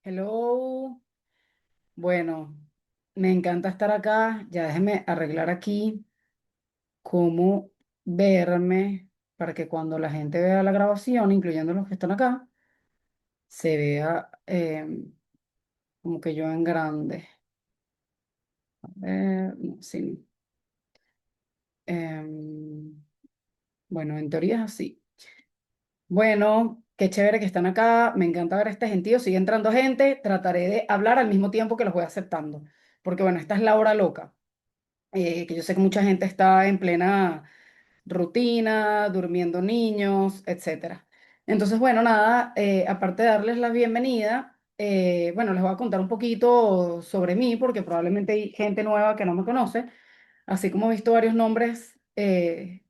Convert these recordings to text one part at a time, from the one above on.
Hello. Bueno, me encanta estar acá. Ya déjeme arreglar aquí cómo verme para que cuando la gente vea la grabación, incluyendo los que están acá, se vea como que yo en grande. A ver, no, sí. em, bueno, en teoría es así. Bueno, qué chévere que están acá. Me encanta ver a este gentío. Sigue entrando gente. Trataré de hablar al mismo tiempo que los voy aceptando. Porque bueno, esta es la hora loca. Que yo sé que mucha gente está en plena rutina, durmiendo niños, etcétera. Entonces, bueno, nada, aparte de darles la bienvenida, bueno, les voy a contar un poquito sobre mí, porque probablemente hay gente nueva que no me conoce, así como he visto varios nombres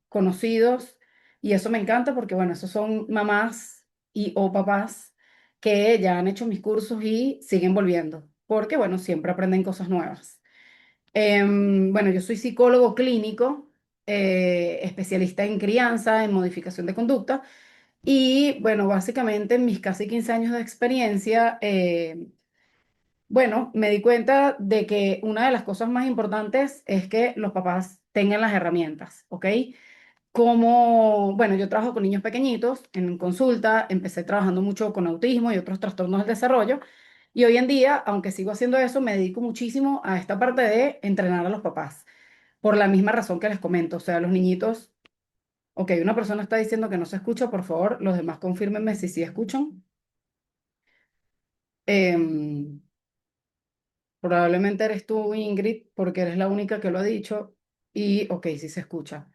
conocidos, y eso me encanta porque, bueno, esos son mamás y o papás que ya han hecho mis cursos y siguen volviendo, porque, bueno, siempre aprenden cosas nuevas. Bueno, yo soy psicólogo clínico, especialista en crianza, en modificación de conducta y bueno, básicamente en mis casi 15 años de experiencia, bueno, me di cuenta de que una de las cosas más importantes es que los papás tengan las herramientas, ¿ok? Como, bueno, yo trabajo con niños pequeñitos en consulta, empecé trabajando mucho con autismo y otros trastornos del desarrollo, y hoy en día, aunque sigo haciendo eso, me dedico muchísimo a esta parte de entrenar a los papás, por la misma razón que les comento, o sea, los niñitos, ok, una persona está diciendo que no se escucha, por favor, los demás confírmenme si sí escuchan. Em, Probablemente eres tú, Ingrid, porque eres la única que lo ha dicho, y ok, sí se escucha.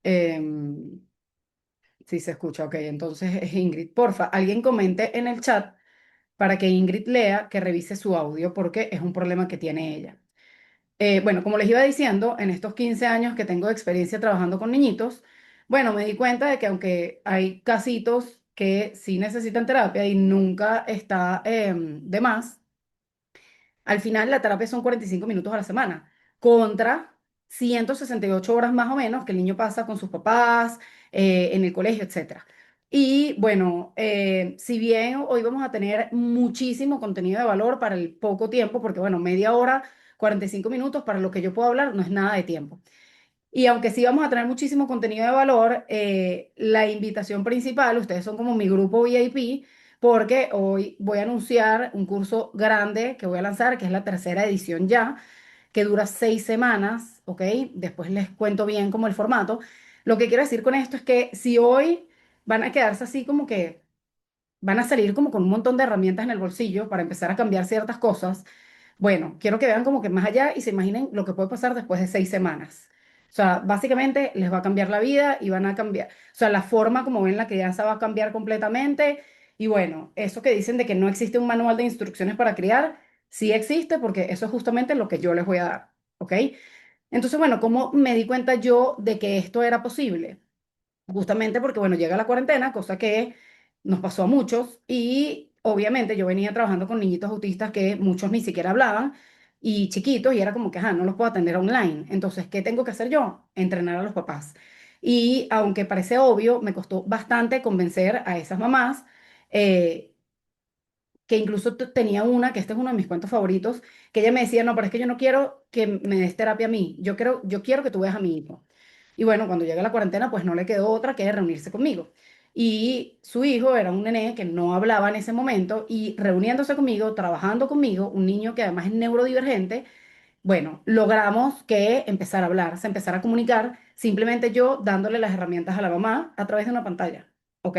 Em, Sí se escucha, ok. Entonces es Ingrid. Porfa, alguien comente en el chat para que Ingrid lea, que revise su audio, porque es un problema que tiene ella. Bueno, como les iba diciendo, en estos 15 años que tengo de experiencia trabajando con niñitos, bueno, me di cuenta de que aunque hay casitos que sí necesitan terapia y nunca está de más, al final, la terapia son 45 minutos a la semana, contra 168 horas más o menos que el niño pasa con sus papás, en el colegio, etcétera. Y bueno, si bien hoy vamos a tener muchísimo contenido de valor para el poco tiempo, porque bueno, media hora, 45 minutos para lo que yo puedo hablar no es nada de tiempo. Y aunque sí vamos a tener muchísimo contenido de valor, la invitación principal, ustedes son como mi grupo VIP, porque hoy voy a anunciar un curso grande que voy a lanzar, que es la tercera edición ya, que dura 6 semanas, ¿ok? Después les cuento bien como el formato. Lo que quiero decir con esto es que si hoy van a quedarse así como que van a salir como con un montón de herramientas en el bolsillo para empezar a cambiar ciertas cosas. Bueno, quiero que vean como que más allá y se imaginen lo que puede pasar después de 6 semanas. O sea, básicamente les va a cambiar la vida y van a cambiar, o sea, la forma como ven la crianza va a cambiar completamente. Y bueno, eso que dicen de que no existe un manual de instrucciones para criar, sí existe porque eso es justamente lo que yo les voy a dar, ¿ok? Entonces, bueno, ¿cómo me di cuenta yo de que esto era posible? Justamente porque, bueno, llega la cuarentena, cosa que nos pasó a muchos, y obviamente yo venía trabajando con niñitos autistas que muchos ni siquiera hablaban y chiquitos, y era como que, ajá, no los puedo atender online. Entonces, ¿qué tengo que hacer yo? Entrenar a los papás. Y aunque parece obvio, me costó bastante convencer a esas mamás, eh, que incluso tenía una, que este es uno de mis cuentos favoritos, que ella me decía, no, pero es que yo no quiero que me des terapia a mí, yo quiero que tú veas a mi hijo. Y bueno, cuando llega la cuarentena, pues no le quedó otra que reunirse conmigo. Y su hijo era un nené que no hablaba en ese momento y reuniéndose conmigo, trabajando conmigo, un niño que además es neurodivergente, bueno, logramos que empezara a hablar, se empezara a comunicar, simplemente yo dándole las herramientas a la mamá a través de una pantalla, ¿ok?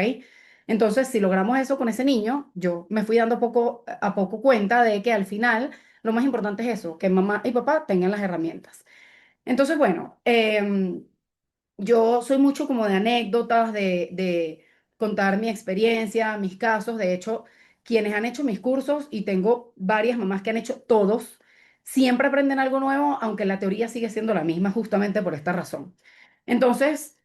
Entonces, si logramos eso con ese niño, yo me fui dando poco a poco cuenta de que al final lo más importante es eso, que mamá y papá tengan las herramientas. Entonces, bueno, yo soy mucho como de anécdotas, de contar mi experiencia, mis casos. De hecho, quienes han hecho mis cursos, y tengo varias mamás que han hecho todos, siempre aprenden algo nuevo, aunque la teoría sigue siendo la misma justamente por esta razón. Entonces,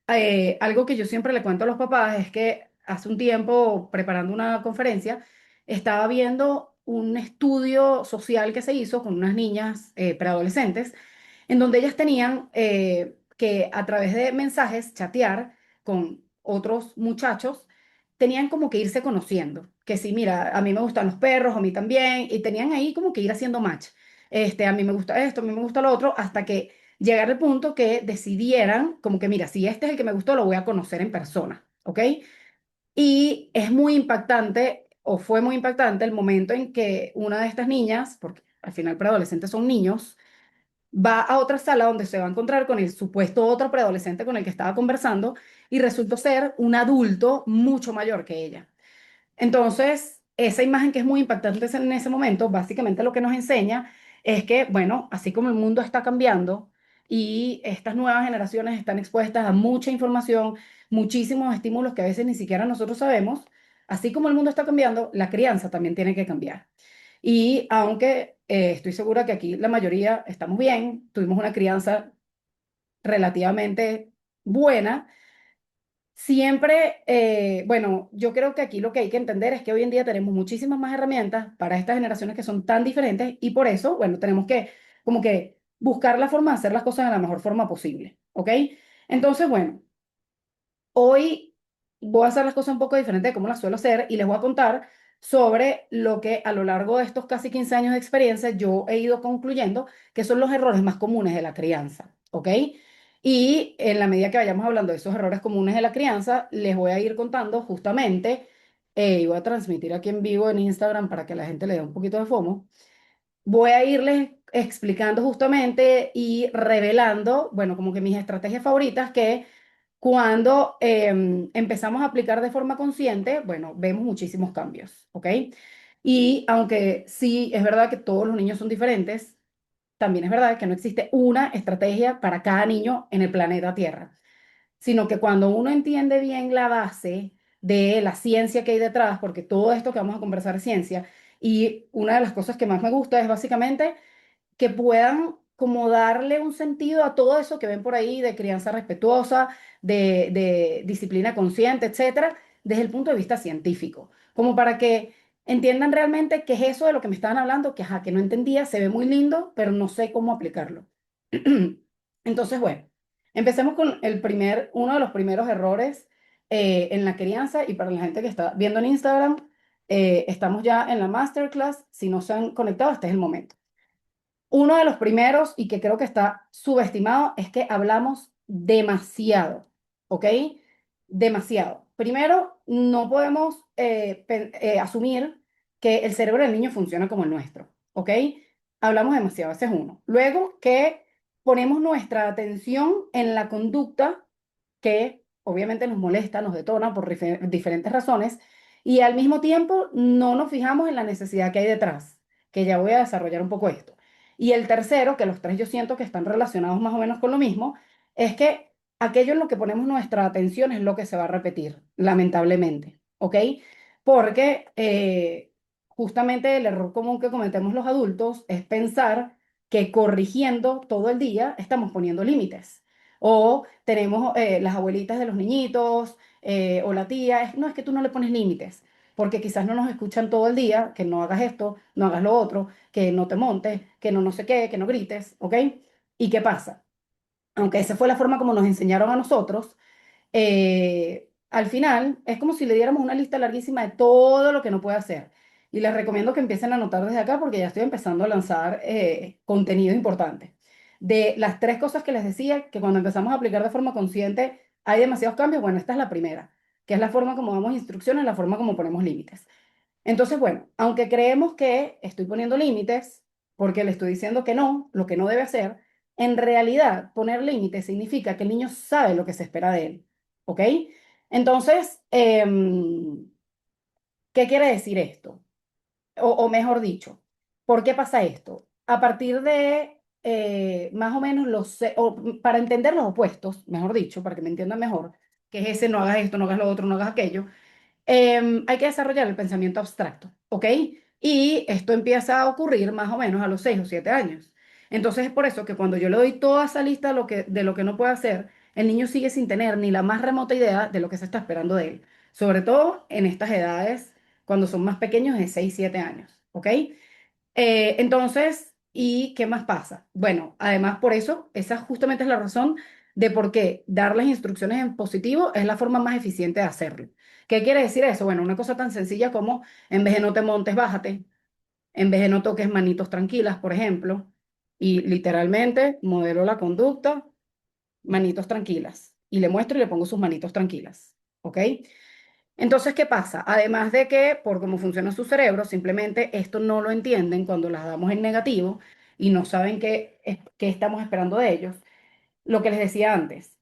algo que yo siempre le cuento a los papás es que hace un tiempo, preparando una conferencia, estaba viendo un estudio social que se hizo con unas niñas preadolescentes en donde ellas tenían que a través de mensajes chatear con otros muchachos, tenían como que irse conociendo, que sí, mira, a mí me gustan los perros, a mí también, y tenían ahí como que ir haciendo match. A mí me gusta esto, a mí me gusta lo otro, hasta que llegara el punto que decidieran como que, mira, si este es el que me gustó, lo voy a conocer en persona, ¿ok? Y es muy impactante, o fue muy impactante el momento en que una de estas niñas, porque al final preadolescentes son niños, va a otra sala donde se va a encontrar con el supuesto otro preadolescente con el que estaba conversando y resultó ser un adulto mucho mayor que ella. Entonces, esa imagen que es muy impactante en ese momento, básicamente lo que nos enseña es que, bueno, así como el mundo está cambiando y estas nuevas generaciones están expuestas a mucha información, muchísimos estímulos que a veces ni siquiera nosotros sabemos, así como el mundo está cambiando, la crianza también tiene que cambiar. Y aunque estoy segura que aquí la mayoría estamos bien, tuvimos una crianza relativamente buena. Siempre, bueno, yo creo que aquí lo que hay que entender es que hoy en día tenemos muchísimas más herramientas para estas generaciones que son tan diferentes y por eso, bueno, tenemos que como que buscar la forma de hacer las cosas de la mejor forma posible, ¿ok? Entonces, bueno, hoy voy a hacer las cosas un poco diferente de cómo las suelo hacer y les voy a contar sobre lo que a lo largo de estos casi 15 años de experiencia yo he ido concluyendo que son los errores más comunes de la crianza, ¿ok? Y en la medida que vayamos hablando de esos errores comunes de la crianza, les voy a ir contando justamente, y voy a transmitir aquí en vivo en Instagram para que la gente le dé un poquito de FOMO, voy a irles explicando justamente y revelando, bueno, como que mis estrategias favoritas que cuando empezamos a aplicar de forma consciente, bueno, vemos muchísimos cambios, ¿ok? Y aunque sí es verdad que todos los niños son diferentes, también es verdad que no existe una estrategia para cada niño en el planeta Tierra, sino que cuando uno entiende bien la base de la ciencia que hay detrás, porque todo esto que vamos a conversar es ciencia, y una de las cosas que más me gusta es básicamente que puedan como darle un sentido a todo eso que ven por ahí de crianza respetuosa, de disciplina consciente, etcétera, desde el punto de vista científico, como para que entiendan realmente qué es eso de lo que me estaban hablando, que, ajá, que no entendía, se ve muy lindo, pero no sé cómo aplicarlo. Entonces, bueno, empecemos con uno de los primeros errores en la crianza y para la gente que está viendo en Instagram, estamos ya en la masterclass, si no se han conectado, este es el momento. Uno de los primeros, y que creo que está subestimado, es que hablamos demasiado, ¿ok? Demasiado. Primero, no podemos asumir que el cerebro del niño funciona como el nuestro, ¿ok? Hablamos demasiado, ese es uno. Luego, que ponemos nuestra atención en la conducta que obviamente nos molesta, nos detona por diferentes razones, y al mismo tiempo no nos fijamos en la necesidad que hay detrás, que ya voy a desarrollar un poco esto. Y el tercero, que los tres yo siento que están relacionados más o menos con lo mismo, es que aquello en lo que ponemos nuestra atención es lo que se va a repetir, lamentablemente, ¿ok? Porque justamente el error común que cometemos los adultos es pensar que corrigiendo todo el día estamos poniendo límites. O tenemos las abuelitas de los niñitos o la tía, no es que tú no le pones límites, porque quizás no nos escuchan todo el día, que no hagas esto, no hagas lo otro, que no te montes, que no no sé qué, que no grites, ¿ok? ¿Y qué pasa? Aunque esa fue la forma como nos enseñaron a nosotros, al final es como si le diéramos una lista larguísima de todo lo que no puede hacer. Y les recomiendo que empiecen a anotar desde acá porque ya estoy empezando a lanzar contenido importante. De las tres cosas que les decía, que cuando empezamos a aplicar de forma consciente hay demasiados cambios, bueno, esta es la primera, que es la forma como damos instrucciones, la forma como ponemos límites. Entonces, bueno, aunque creemos que estoy poniendo límites porque le estoy diciendo que no, lo que no debe hacer, en realidad poner límites significa que el niño sabe lo que se espera de él, ¿ok? Entonces, ¿qué quiere decir esto? O mejor dicho, ¿por qué pasa esto? A partir de más o menos para entender los opuestos, mejor dicho, para que me entiendan mejor, que es ese no hagas esto, no hagas lo otro, no hagas aquello, hay que desarrollar el pensamiento abstracto, ¿ok? Y esto empieza a ocurrir más o menos a los 6 o 7 años. Entonces es por eso que cuando yo le doy toda esa lista de lo que no puede hacer, el niño sigue sin tener ni la más remota idea de lo que se está esperando de él. Sobre todo en estas edades, cuando son más pequeños, de 6 7 años, ¿ok? Entonces, ¿y qué más pasa? Bueno, además por eso, esa justamente es la razón de por qué darles instrucciones en positivo es la forma más eficiente de hacerlo. ¿Qué quiere decir eso? Bueno, una cosa tan sencilla como en vez de no te montes, bájate, en vez de no toques manitos tranquilas, por ejemplo, y literalmente modelo la conducta, manitos tranquilas, y le muestro y le pongo sus manitos tranquilas, ¿ok? Entonces, ¿qué pasa? Además de que, por cómo funciona su cerebro, simplemente esto no lo entienden cuando las damos en negativo y no saben qué estamos esperando de ellos. Lo que les decía antes,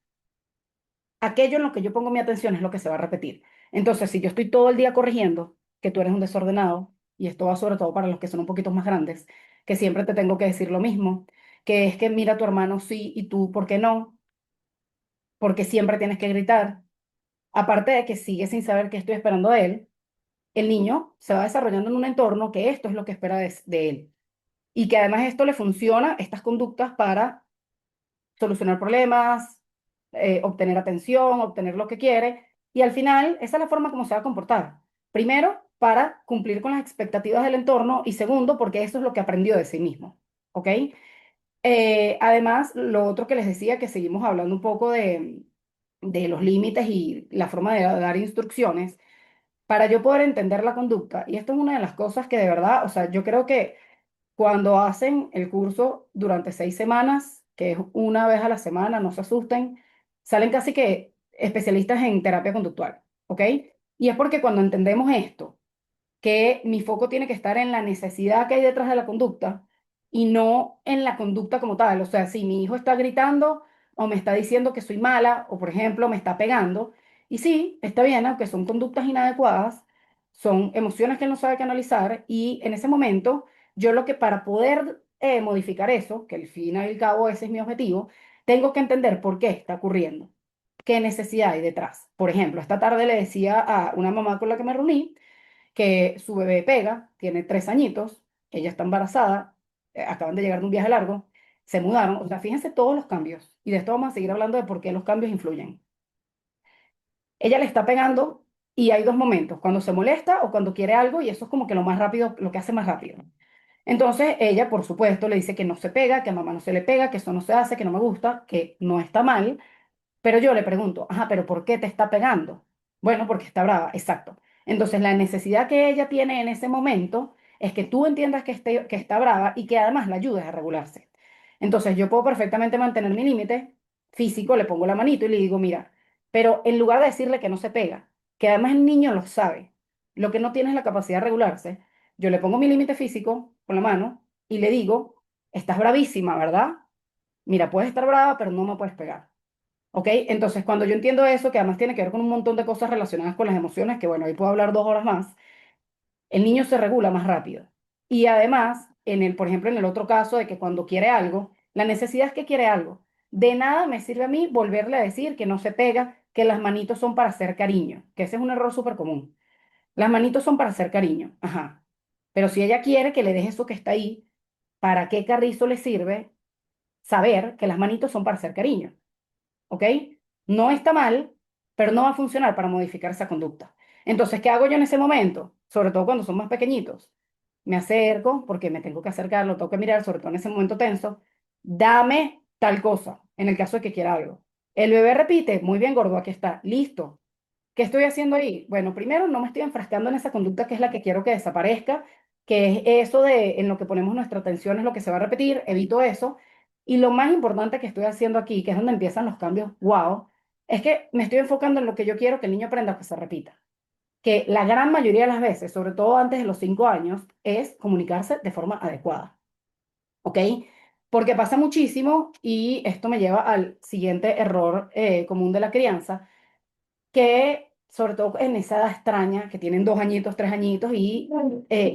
aquello en lo que yo pongo mi atención es lo que se va a repetir. Entonces, si yo estoy todo el día corrigiendo que tú eres un desordenado, y esto va sobre todo para los que son un poquito más grandes, que siempre te tengo que decir lo mismo, que es que mira a tu hermano sí y tú, ¿por qué no? Porque siempre tienes que gritar. Aparte de que sigue sin saber qué estoy esperando de él, el niño se va desarrollando en un entorno que esto es lo que espera de él. Y que además esto le funciona, estas conductas, para solucionar problemas, obtener atención, obtener lo que quiere. Y al final, esa es la forma como se va a comportar. Primero, para cumplir con las expectativas del entorno y segundo, porque eso es lo que aprendió de sí mismo. ¿Ok? Además, lo otro que les decía, que seguimos hablando un poco de los límites y la forma de dar instrucciones, para yo poder entender la conducta. Y esto es una de las cosas que de verdad, o sea, yo creo que cuando hacen el curso durante 6 semanas, que es una vez a la semana, no se asusten, salen casi que especialistas en terapia conductual, ¿ok? Y es porque cuando entendemos esto, que mi foco tiene que estar en la necesidad que hay detrás de la conducta y no en la conducta como tal. O sea, si mi hijo está gritando o me está diciendo que soy mala o, por ejemplo, me está pegando, y sí, está bien, aunque son conductas inadecuadas, son emociones que él no sabe canalizar y en ese momento yo lo que para poder modificar eso, que al fin y al cabo ese es mi objetivo, tengo que entender por qué está ocurriendo, qué necesidad hay detrás. Por ejemplo, esta tarde le decía a una mamá con la que me reuní, que su bebé pega, tiene 3 añitos, ella está embarazada, acaban de llegar de un viaje largo, se mudaron, o sea, fíjense todos los cambios. Y de esto vamos a seguir hablando de por qué los cambios influyen. Ella le está pegando y hay dos momentos, cuando se molesta o cuando quiere algo, y eso es como que lo más rápido, lo que hace más rápido. Entonces ella, por supuesto, le dice que no se pega, que a mamá no se le pega, que eso no se hace, que no me gusta, que no está mal, pero yo le pregunto, ajá, pero ¿por qué te está pegando? Bueno, porque está brava, exacto. Entonces, la necesidad que ella tiene en ese momento es que tú entiendas que está brava y que además la ayudes a regularse. Entonces, yo puedo perfectamente mantener mi límite físico, le pongo la manito y le digo, mira, pero en lugar de decirle que no se pega, que además el niño lo sabe, lo que no tiene es la capacidad de regularse, yo le pongo mi límite físico con la mano y le digo, estás bravísima, ¿verdad? Mira, puedes estar brava, pero no me puedes pegar. ¿Ok? Entonces, cuando yo entiendo eso, que además tiene que ver con un montón de cosas relacionadas con las emociones, que bueno, ahí puedo hablar 2 horas más, el niño se regula más rápido. Y además, por ejemplo, en el otro caso de que cuando quiere algo, la necesidad es que quiere algo. De nada me sirve a mí volverle a decir que no se pega, que las manitos son para hacer cariño, que ese es un error súper común. Las manitos son para hacer cariño, ajá. Pero si ella quiere que le deje eso que está ahí, ¿para qué carrizo le sirve saber que las manitos son para hacer cariño? ¿Ok? No está mal, pero no va a funcionar para modificar esa conducta. Entonces, ¿qué hago yo en ese momento? Sobre todo cuando son más pequeñitos. Me acerco, porque me tengo que acercar, lo tengo que mirar, sobre todo en ese momento tenso. Dame tal cosa, en el caso de que quiera algo. El bebé repite, muy bien, gordo, aquí está, listo. ¿Qué estoy haciendo ahí? Bueno, primero no me estoy enfrascando en esa conducta que es la que quiero que desaparezca, que es eso de en lo que ponemos nuestra atención es lo que se va a repetir, evito eso. Y lo más importante que estoy haciendo aquí, que es donde empiezan los cambios, wow, es que me estoy enfocando en lo que yo quiero que el niño aprenda que se repita. Que la gran mayoría de las veces, sobre todo antes de los 5 años, es comunicarse de forma adecuada. ¿Ok? Porque pasa muchísimo y esto me lleva al siguiente error común de la crianza, que sobre todo en esa edad extraña, que tienen 2 añitos, 3 añitos y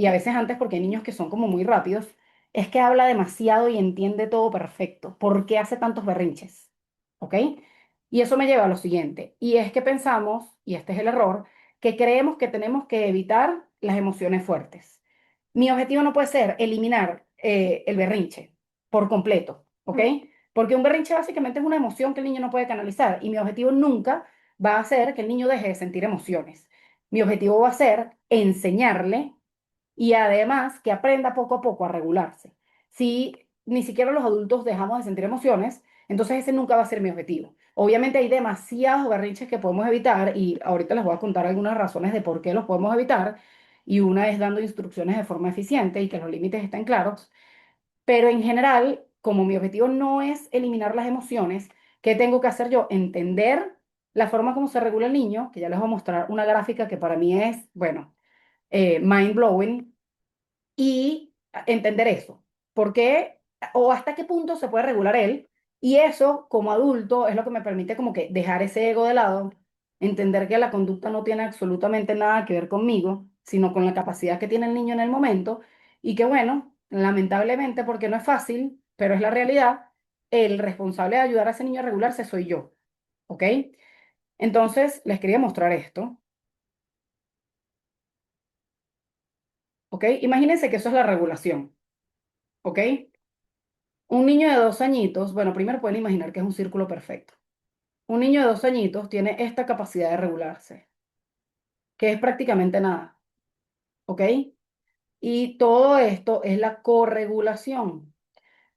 a veces antes porque hay niños que son como muy rápidos, es que habla demasiado y entiende todo perfecto. ¿Por qué hace tantos berrinches? ¿Ok? Y eso me lleva a lo siguiente, y es que pensamos, y este es el error, que creemos que tenemos que evitar las emociones fuertes. Mi objetivo no puede ser eliminar el berrinche por completo, ¿ok? Porque un berrinche básicamente es una emoción que el niño no puede canalizar y mi objetivo nunca va a ser que el niño deje de sentir emociones. Mi objetivo va a ser enseñarle y además que aprenda poco a poco a regularse. Si ni siquiera los adultos dejamos de sentir emociones, Entonces ese nunca va a ser mi objetivo. Obviamente hay demasiados berrinches que podemos evitar y ahorita les voy a contar algunas razones de por qué los podemos evitar. Y una es dando instrucciones de forma eficiente y que los límites estén claros. Pero en general, como mi objetivo no es eliminar las emociones, ¿qué tengo que hacer yo? Entender la forma como se regula el niño, que ya les voy a mostrar una gráfica que para mí es, bueno, mind blowing, y entender eso. ¿Por qué o hasta qué punto se puede regular él? Y eso, como adulto, es lo que me permite como que dejar ese ego de lado, entender que la conducta no tiene absolutamente nada que ver conmigo, sino con la capacidad que tiene el niño en el momento, y que bueno, lamentablemente, porque no es fácil, pero es la realidad, el responsable de ayudar a ese niño a regularse soy yo, ¿ok? Entonces, les quería mostrar esto, ¿ok? Imagínense que eso es la regulación, ¿ok? Un niño de 2 añitos, bueno, primero pueden imaginar que es un círculo perfecto. Un niño de 2 añitos tiene esta capacidad de regularse, que es prácticamente nada, ¿ok? Y todo esto es la corregulación.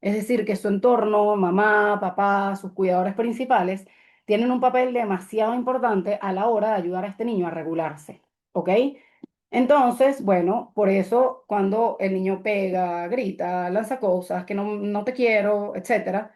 Es decir, que su entorno, mamá, papá, sus cuidadores principales, tienen un papel demasiado importante a la hora de ayudar a este niño a regularse, ¿ok? Entonces, bueno, por eso cuando el niño pega, grita, lanza cosas, que no te quiero, etcétera.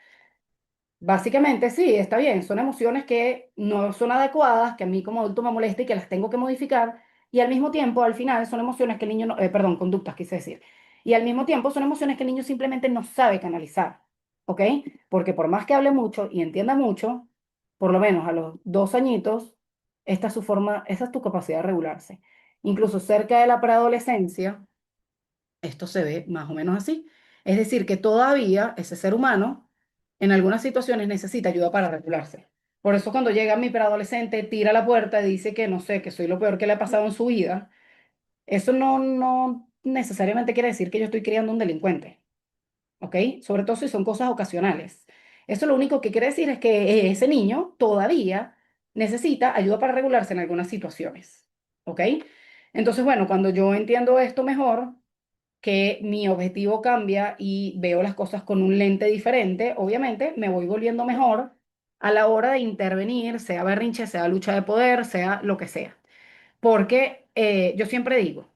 Básicamente sí, está bien, son emociones que no son adecuadas, que a mí como adulto me molesta y que las tengo que modificar, y al mismo tiempo, al final, son emociones que el niño, perdón, conductas quise decir, y al mismo tiempo son emociones que el niño simplemente no sabe canalizar, ¿ok? Porque por más que hable mucho y entienda mucho, por lo menos a los 2 añitos, esta es su forma, esa es tu capacidad de regularse. Incluso cerca de la preadolescencia, esto se ve más o menos así. Es decir, que todavía ese ser humano en algunas situaciones necesita ayuda para regularse. Por eso cuando llega mi preadolescente, tira la puerta y dice que no sé, que soy lo peor que le ha pasado en su vida, eso no necesariamente quiere decir que yo estoy criando un delincuente, ¿ok? Sobre todo si son cosas ocasionales. Eso lo único que quiere decir es que ese niño todavía necesita ayuda para regularse en algunas situaciones, ¿ok? Entonces, bueno, cuando yo entiendo esto mejor, que mi objetivo cambia y veo las cosas con un lente diferente, obviamente me voy volviendo mejor a la hora de intervenir, sea berrinche, sea lucha de poder, sea lo que sea. Porque yo siempre digo,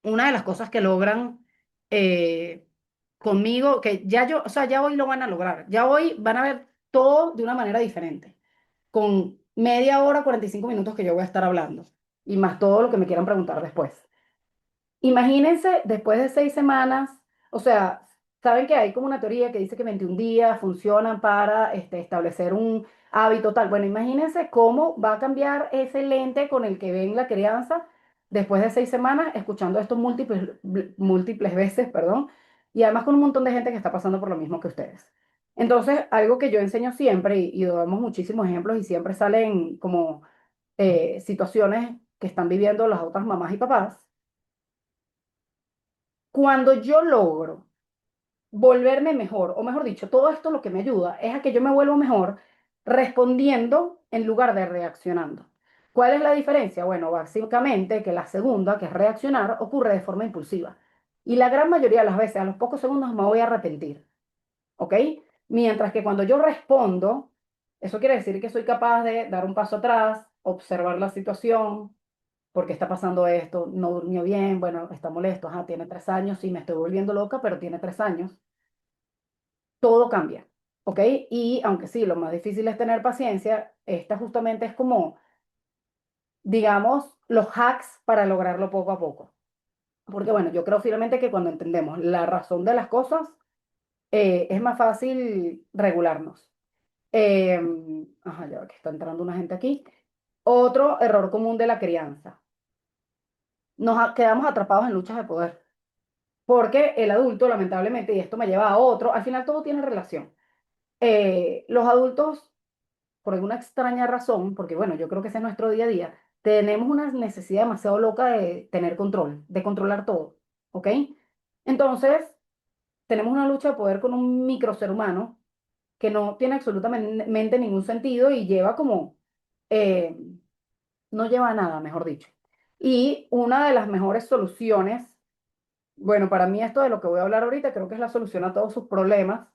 una de las cosas que logran eh, conmigo, que ya yo, o sea, ya hoy lo van a lograr, ya hoy van a ver todo de una manera diferente, con media hora, 45 minutos que yo voy a estar hablando, y más todo lo que me quieran preguntar después. Imagínense, después de 6 semanas, o sea, saben que hay como una teoría que dice que 21 días funcionan para establecer un hábito tal. Bueno, imagínense cómo va a cambiar ese lente con el que ven la crianza después de 6 semanas, escuchando esto múltiples veces, perdón, y además con un montón de gente que está pasando por lo mismo que ustedes. Entonces, algo que yo enseño siempre, y damos muchísimos ejemplos y siempre salen como situaciones que están viviendo las otras mamás y papás. Cuando yo logro volverme mejor, o mejor dicho, todo esto lo que me ayuda es a que yo me vuelvo mejor respondiendo en lugar de reaccionando. ¿Cuál es la diferencia? Bueno, básicamente que la segunda, que es reaccionar, ocurre de forma impulsiva. Y la gran mayoría de las veces, a los pocos segundos, me voy a arrepentir, ¿ok? Mientras que cuando yo respondo, eso quiere decir que soy capaz de dar un paso atrás, observar la situación, ¿por qué está pasando esto? No durmió bien, bueno, está molesto, ajá, tiene 3 años, sí, me estoy volviendo loca, pero tiene 3 años. Todo cambia, ¿ok? Y aunque sí, lo más difícil es tener paciencia, esta justamente es como, digamos, los hacks para lograrlo poco a poco. Porque bueno, yo creo firmemente que cuando entendemos la razón de las cosas, es más fácil regularnos. Ajá, ya que está entrando una gente aquí. Otro error común de la crianza. Quedamos atrapados en luchas de poder. Porque el adulto, lamentablemente, y esto me lleva a otro, al final todo tiene relación. Los adultos, por alguna extraña razón, porque bueno, yo creo que ese es nuestro día a día, tenemos una necesidad demasiado loca de tener control, de controlar todo, ¿ok? Entonces, tenemos una lucha de poder con un micro ser humano que no tiene absolutamente ningún sentido y lleva como, eh, no lleva a nada, mejor dicho. Y una de las mejores soluciones, bueno, para mí esto de lo que voy a hablar ahorita, creo que es la solución a todos sus problemas,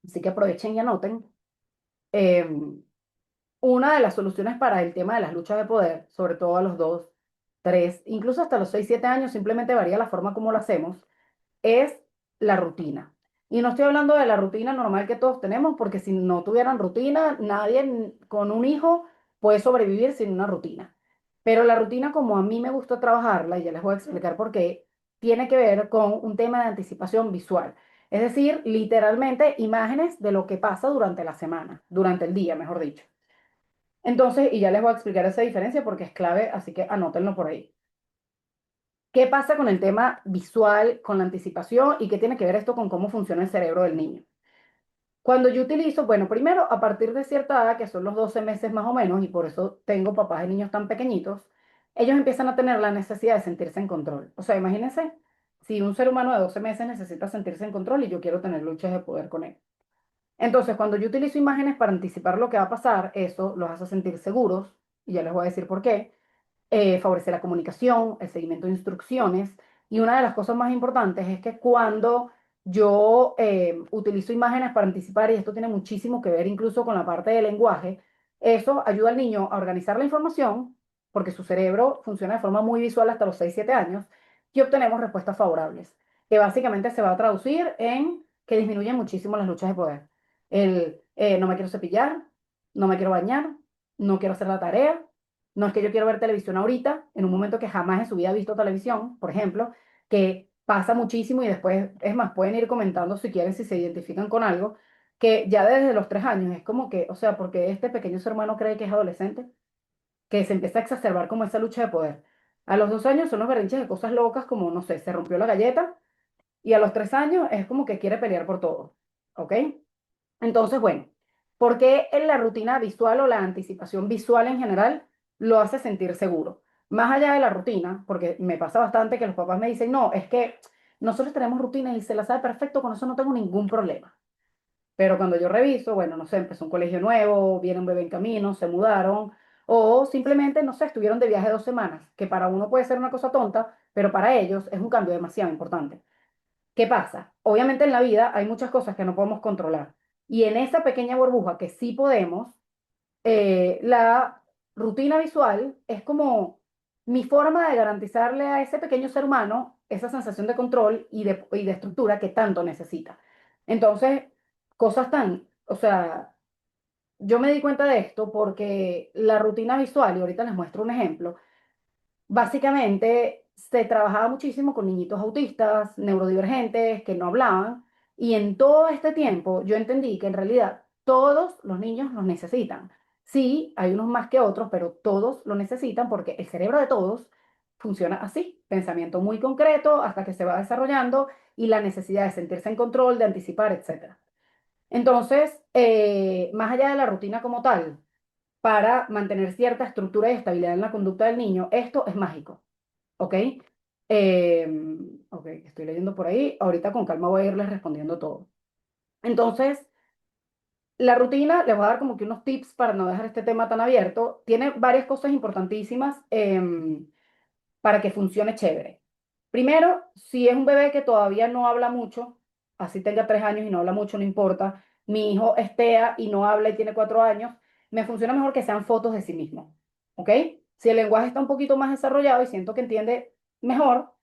Así que aprovechen y anoten. Em, una de las soluciones para el tema de las luchas de poder, sobre todo a los 2, 3, incluso hasta los 6, 7 años, simplemente varía la forma como lo hacemos, es la rutina. Y no estoy hablando de la rutina normal que todos tenemos, porque si no tuvieran rutina, nadie con un hijo puede sobrevivir sin una rutina. Pero la rutina, como a mí me gusta trabajarla, y ya les voy a explicar por qué, tiene que ver con un tema de anticipación visual. Es decir, literalmente imágenes de lo que pasa durante la semana, durante el día, mejor dicho. Entonces, y ya les voy a explicar esa diferencia porque es clave, así que anótenlo por ahí. ¿Qué pasa con el tema visual, con la anticipación y qué tiene que ver esto con cómo funciona el cerebro del niño? Cuando yo utilizo, bueno, primero a partir de cierta edad, que son los 12 meses más o menos, y por eso tengo papás de niños tan pequeñitos, ellos empiezan a tener la necesidad de sentirse en control. O sea, imagínense si un ser humano de 12 meses necesita sentirse en control y yo quiero tener luchas de poder con él. Entonces, cuando yo utilizo imágenes para anticipar lo que va a pasar, eso los hace sentir seguros, y ya les voy a decir por qué. Favorece la comunicación, el seguimiento de instrucciones. Y una de las cosas más importantes es que cuando yo utilizo imágenes para anticipar, y esto tiene muchísimo que ver incluso con la parte del lenguaje, eso ayuda al niño a organizar la información, porque su cerebro funciona de forma muy visual hasta los 6 7 años, y obtenemos respuestas favorables, que básicamente se va a traducir en que disminuyen muchísimo las luchas de poder. No me quiero cepillar, no me quiero bañar, no quiero hacer la tarea, no es que yo quiero ver televisión ahorita, en un momento que jamás en su vida ha visto televisión, por ejemplo, que pasa muchísimo y después, es más, pueden ir comentando si quieren, si se identifican con algo, que ya desde los 3 años es como que, o sea, porque este pequeño ser humano cree que es adolescente, que se empieza a exacerbar como esa lucha de poder. A los 2 años son los berrinches de cosas locas como, no sé, se rompió la galleta y a los 3 años es como que quiere pelear por todo, ¿ok? Entonces, bueno, ¿por qué en la rutina visual o la anticipación visual en general lo hace sentir seguro? Más allá de la rutina, porque me pasa bastante que los papás me dicen, no, es que nosotros tenemos rutina y se la sabe perfecto, con eso no tengo ningún problema. Pero cuando yo reviso, bueno, no sé, empezó un colegio nuevo, viene un bebé en camino, se mudaron, o simplemente, no sé, estuvieron de viaje 2 semanas, que para uno puede ser una cosa tonta, pero para ellos es un cambio demasiado importante. ¿Qué pasa? Obviamente en la vida hay muchas cosas que no podemos controlar. Y en esa pequeña burbuja que sí podemos, la rutina visual es como mi forma de garantizarle a ese pequeño ser humano esa sensación de control y de estructura que tanto necesita. Entonces, cosas tan, o sea, yo me di cuenta de esto porque la rutina visual, y ahorita les muestro un ejemplo. Básicamente se trabajaba muchísimo con niñitos autistas, neurodivergentes, que no hablaban, y en todo este tiempo yo entendí que en realidad todos los niños los necesitan. Sí, hay unos más que otros, pero todos lo necesitan porque el cerebro de todos funciona así, pensamiento muy concreto hasta que se va desarrollando y la necesidad de sentirse en control, de anticipar, etcétera. Entonces, más allá de la rutina como tal, para mantener cierta estructura y estabilidad en la conducta del niño, esto es mágico. ¿Ok? Ok, estoy leyendo por ahí. Ahorita con calma voy a irles respondiendo todo. Entonces, la rutina, les voy a dar como que unos tips para no dejar este tema tan abierto. Tiene varias cosas importantísimas para que funcione chévere. Primero, si es un bebé que todavía no habla mucho, así tenga 3 años y no habla mucho, no importa. Mi hijo es TEA y no habla y tiene 4 años, me funciona mejor que sean fotos de sí mismo. ¿Ok? Si el lenguaje está un poquito más desarrollado y siento que entiende mejor,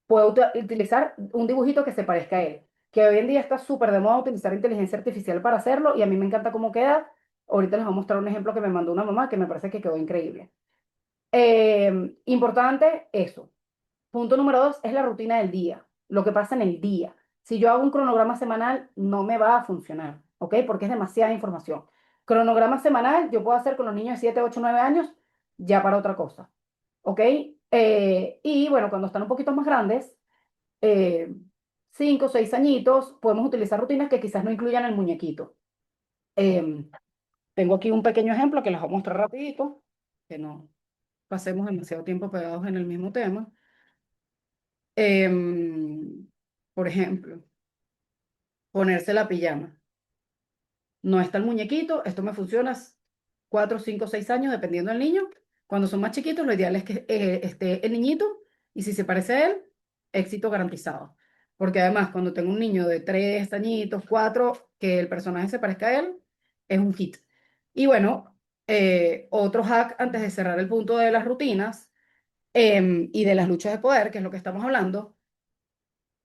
puedo utilizar un dibujito que se parezca a él. Que hoy en día está súper de moda utilizar inteligencia artificial para hacerlo y a mí me encanta cómo queda. Ahorita les voy a mostrar un ejemplo que me mandó una mamá que me parece que quedó increíble. Importante eso. Punto número 2 es la rutina del día, lo que pasa en el día. Si yo hago un cronograma semanal, no me va a funcionar, ¿ok? Porque es demasiada información. Cronograma semanal, yo puedo hacer con los niños de 7 8 9 años, ya para otra cosa, ¿ok? Y bueno, cuando están un poquito más grandes, eh, 5 6 añitos, podemos utilizar rutinas que quizás no incluyan el muñequito. Em, Tengo aquí un pequeño ejemplo que les voy a mostrar rapidito, que no pasemos demasiado tiempo pegados en el mismo tema. Em, por ejemplo, ponerse la pijama. No está el muñequito, esto me funciona 4, 5, 6 años, dependiendo del niño. Cuando son más chiquitos, lo ideal es que esté el niñito y si se parece a él, éxito garantizado. Porque además, cuando tengo un niño de 3 añitos, 4, que el personaje se parezca a él, es un hit. Y bueno, otro hack antes de cerrar el punto de las rutinas y de las luchas de poder, que es lo que estamos hablando,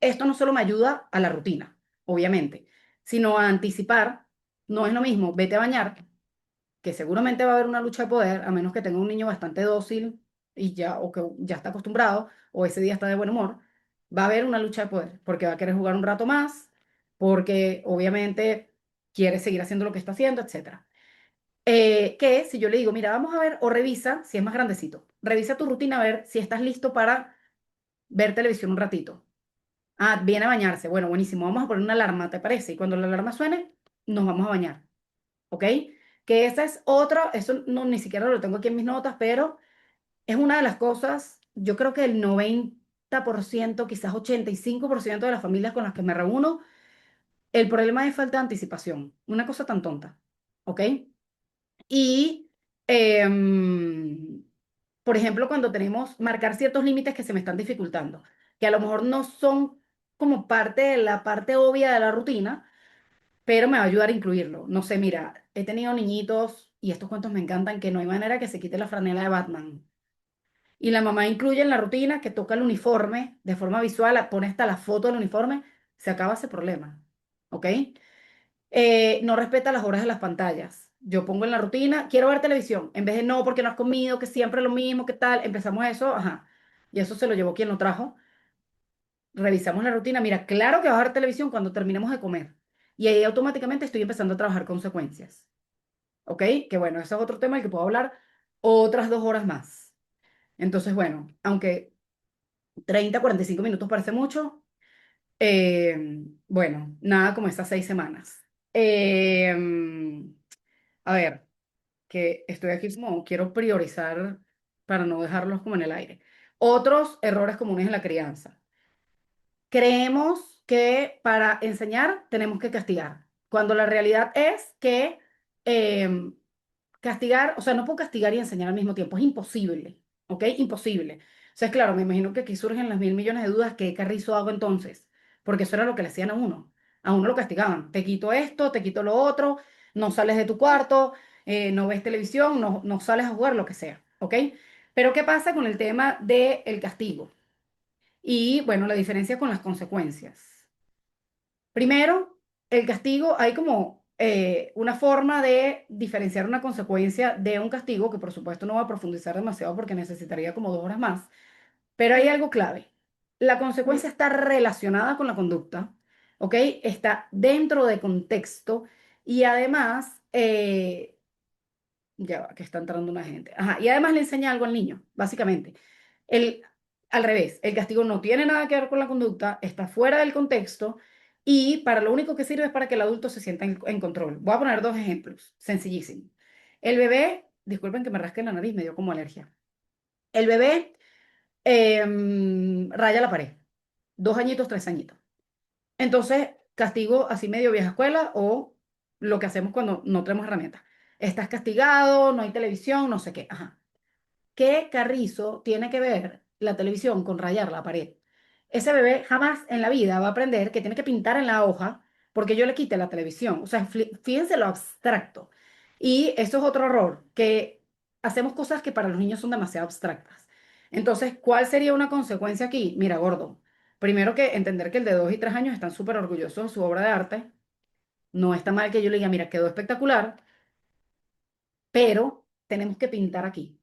esto no solo me ayuda a la rutina, obviamente, sino a anticipar. No es lo mismo, vete a bañar, que seguramente va a haber una lucha de poder, a menos que tenga un niño bastante dócil y ya, o que ya está acostumbrado, o ese día está de buen humor, va a haber una lucha de poder, porque va a querer jugar un rato más, porque obviamente quiere seguir haciendo lo que está haciendo, etcétera. Que si yo le digo, mira, vamos a ver, o revisa, si es más grandecito, revisa tu rutina a ver si estás listo para ver televisión un ratito. Ah, viene a bañarse. Bueno, buenísimo. Vamos a poner una alarma, ¿te parece? Y cuando la alarma suene, nos vamos a bañar. ¿Ok? Que esa es otra, eso no ni siquiera lo tengo aquí en mis notas, pero es una de las cosas, yo creo que el 90%, quizás 85% de las familias con las que me reúno, el problema es falta de anticipación. Una cosa tan tonta. ¿Ok? Y, por ejemplo, cuando tenemos marcar ciertos límites que se me están dificultando, que a lo mejor no son como parte de la parte obvia de la rutina, pero me va a ayudar a incluirlo. No sé, mira, he tenido niñitos y estos cuentos me encantan, que no hay manera que se quite la franela de Batman. Y la mamá incluye en la rutina que toca el uniforme de forma visual, pone hasta la foto del uniforme, se acaba ese problema. ¿Ok? No respeta las horas de las pantallas. Yo pongo en la rutina, quiero ver televisión, en vez de no, porque no has comido, que siempre lo mismo, ¿qué tal? Empezamos eso, ajá. Y eso se lo llevó quien lo trajo. Revisamos la rutina, mira, claro que va a ver televisión cuando terminemos de comer. Y ahí automáticamente estoy empezando a trabajar consecuencias. ¿Ok? Que bueno, ese es otro tema del que puedo hablar otras 2 horas más. Entonces, bueno, aunque 30, 45 minutos parece mucho, bueno, nada como esas 6 semanas. Eh, a ver, que estoy aquí como quiero priorizar para no dejarlos como en el aire. Otros errores comunes en la crianza. Creemos que para enseñar tenemos que castigar, cuando la realidad es que em, castigar, o sea, no puedo castigar y enseñar al mismo tiempo, es imposible, ¿ok? Imposible. O sea, es claro, me imagino que aquí surgen las mil millones de dudas, ¿qué carrizo hago entonces? Porque eso era lo que le hacían a uno lo castigaban, te quito esto, te quito lo otro, no sales de tu cuarto, no ves televisión, no sales a jugar, lo que sea, ¿ok? Pero ¿qué pasa con el tema del castigo? Y bueno, la diferencia con las consecuencias. Primero, el castigo, hay como una forma de diferenciar una consecuencia de un castigo, que por supuesto no va a profundizar demasiado porque necesitaría como 2 horas más, pero hay algo clave. La consecuencia está relacionada con la conducta, ¿ok? Está dentro de contexto y además ya va, que está entrando una gente. Ajá, y además le enseña algo al niño, básicamente. El, al revés, el castigo no tiene nada que ver con la conducta, está fuera del contexto y para lo único que sirve es para que el adulto se sienta en control. Voy a poner 2 ejemplos, sencillísimo. El bebé, disculpen que me rasque la nariz, me dio como alergia. El bebé raya la pared, 2 añitos, 3 añitos. Entonces, castigo así medio vieja escuela o lo que hacemos cuando no tenemos herramientas. Estás castigado, no hay televisión, no sé qué. Ajá. ¿Qué carrizo tiene que ver la televisión con rayar la pared? Ese bebé jamás en la vida va a aprender que tiene que pintar en la hoja porque yo le quite la televisión. O sea, fíjense lo abstracto. Y eso es otro error, que hacemos cosas que para los niños son demasiado abstractas. Entonces, ¿cuál sería una consecuencia aquí? Mira, gordo, primero que entender que el de 2 y 3 años están súper orgullosos de su obra de arte. No está mal que yo le diga, mira, quedó espectacular, pero tenemos que pintar aquí.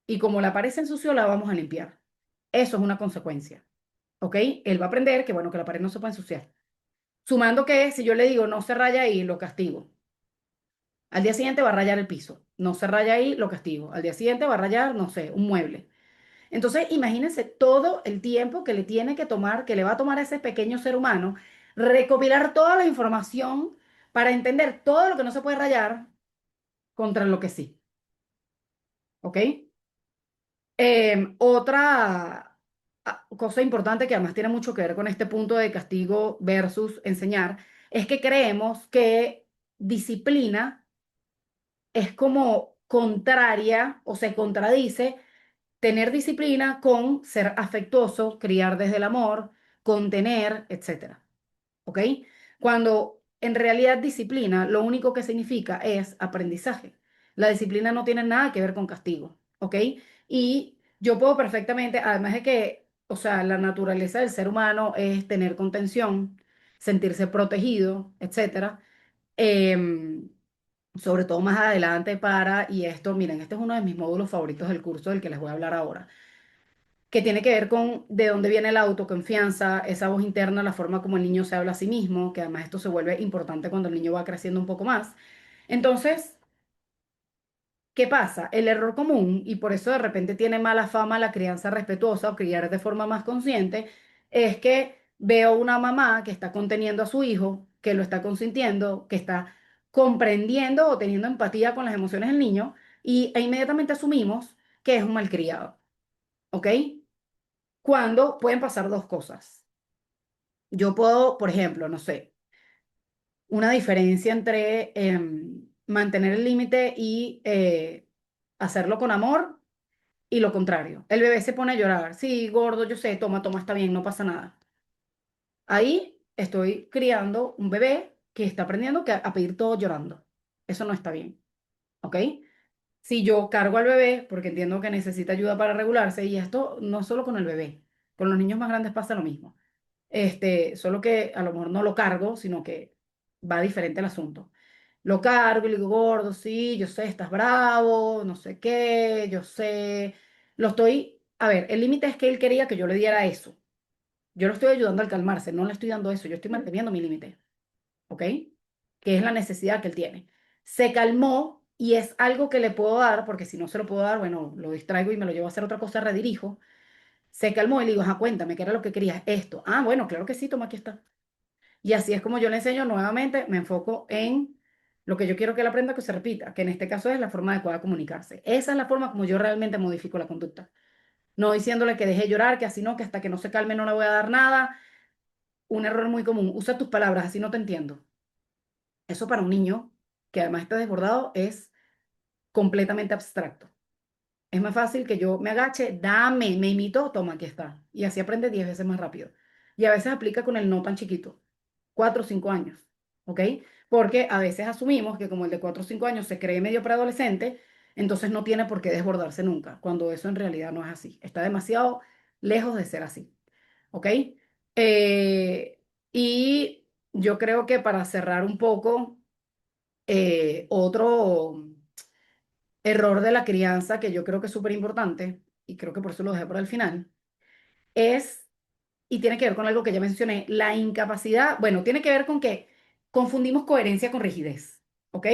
Y como la pared se ensució, la vamos a limpiar. Eso es una consecuencia. ¿Ok? Él va a aprender que, bueno, que la pared no se puede ensuciar. Sumando que si yo le digo no se raya ahí, lo castigo. Al día siguiente va a rayar el piso. No se raya ahí, lo castigo. Al día siguiente va a rayar, no sé, un mueble. Entonces, imagínense todo el tiempo que le tiene que tomar, que le va a tomar a ese pequeño ser humano, recopilar toda la información para entender todo lo que no se puede rayar contra lo que sí. ¿Ok? Otra cosa importante que además tiene mucho que ver con este punto de castigo versus enseñar es que creemos que disciplina es como contraria o se contradice tener disciplina con ser afectuoso, criar desde el amor, contener, etcétera. ¿Ok? Cuando en realidad disciplina lo único que significa es aprendizaje. La disciplina no tiene nada que ver con castigo. ¿Ok? Y yo puedo perfectamente, además de que, o sea, la naturaleza del ser humano es tener contención, sentirse protegido, etcétera. Em, Sobre todo más adelante y esto, miren, este es uno de mis módulos favoritos del curso del que les voy a hablar ahora, que tiene que ver con de dónde viene la autoconfianza, esa voz interna, la forma como el niño se habla a sí mismo, que además esto se vuelve importante cuando el niño va creciendo un poco más. Entonces, ¿qué pasa? El error común, y por eso de repente tiene mala fama la crianza respetuosa o criar de forma más consciente, es que veo una mamá que está conteniendo a su hijo, que lo está consintiendo, que está comprendiendo o teniendo empatía con las emociones del niño, e inmediatamente asumimos que es un malcriado, ¿ok? Cuando pueden pasar dos cosas. Yo puedo, por ejemplo, no sé, una diferencia entre mantener el límite y hacerlo con amor y lo contrario. El bebé se pone a llorar. Sí, gordo, yo sé, toma, toma, está bien, no pasa nada. Ahí estoy criando un bebé que está aprendiendo a pedir todo llorando. Eso no está bien, ¿ok? Si yo cargo al bebé porque entiendo que necesita ayuda para regularse, y esto no solo con el bebé, con los niños más grandes pasa lo mismo. Solo que a lo mejor no lo cargo, sino que va diferente el asunto. Lo cargo y le digo, gordo, sí, yo sé, estás bravo, no sé qué, yo sé. A ver, el límite es que él quería que yo le diera eso. Yo lo estoy ayudando al calmarse, no le estoy dando eso, yo estoy manteniendo mi límite, ¿ok? Que es la necesidad que él tiene. Se calmó y es algo que le puedo dar, porque si no se lo puedo dar, bueno, lo distraigo y me lo llevo a hacer otra cosa, redirijo. Se calmó y le digo, ajá, cuéntame, ¿qué era lo que querías? Esto. Ah, bueno, claro que sí, toma, aquí está. Y así es como yo le enseño nuevamente, me enfoco en lo que yo quiero que él aprenda, que se repita, que en este caso es la forma adecuada de comunicarse. Esa es la forma como yo realmente modifico la conducta. No diciéndole que deje llorar, que así no, que hasta que no se calme no le voy a dar nada. Un error muy común. Usa tus palabras, así no te entiendo. Eso para un niño que además está desbordado es completamente abstracto. Es más fácil que yo me agache, dame, me imito, toma, aquí está. Y así aprende 10 veces más rápido. Y a veces aplica con el no tan chiquito, 4 o 5 años, ¿ok? Porque a veces asumimos que como el de 4 o 5 años se cree medio preadolescente, entonces no tiene por qué desbordarse nunca, cuando eso en realidad no es así. Está demasiado lejos de ser así, ¿ok? Y yo creo que para cerrar un poco, otro error de la crianza que yo creo que es súper importante, y creo que por eso lo dejé para el final, es, y tiene que ver con algo que ya mencioné, la incapacidad, bueno, tiene que ver con que confundimos coherencia con rigidez, ¿ok?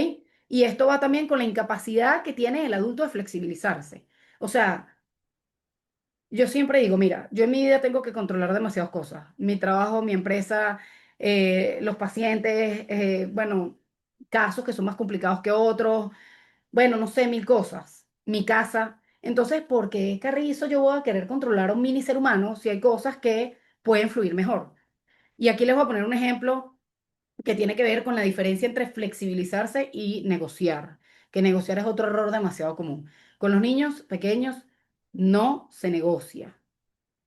Y esto va también con la incapacidad que tiene el adulto de flexibilizarse. O sea, yo siempre digo, mira, yo en mi vida tengo que controlar demasiadas cosas, mi trabajo, mi empresa, los pacientes, bueno, casos que son más complicados que otros, bueno, no sé, mil cosas, mi casa. Entonces, ¿por qué carrizo yo voy a querer controlar a un mini ser humano si hay cosas que pueden fluir mejor? Y aquí les voy a poner un ejemplo que tiene que ver con la diferencia entre flexibilizarse y negociar, que negociar es otro error demasiado común. Con los niños pequeños no se negocia,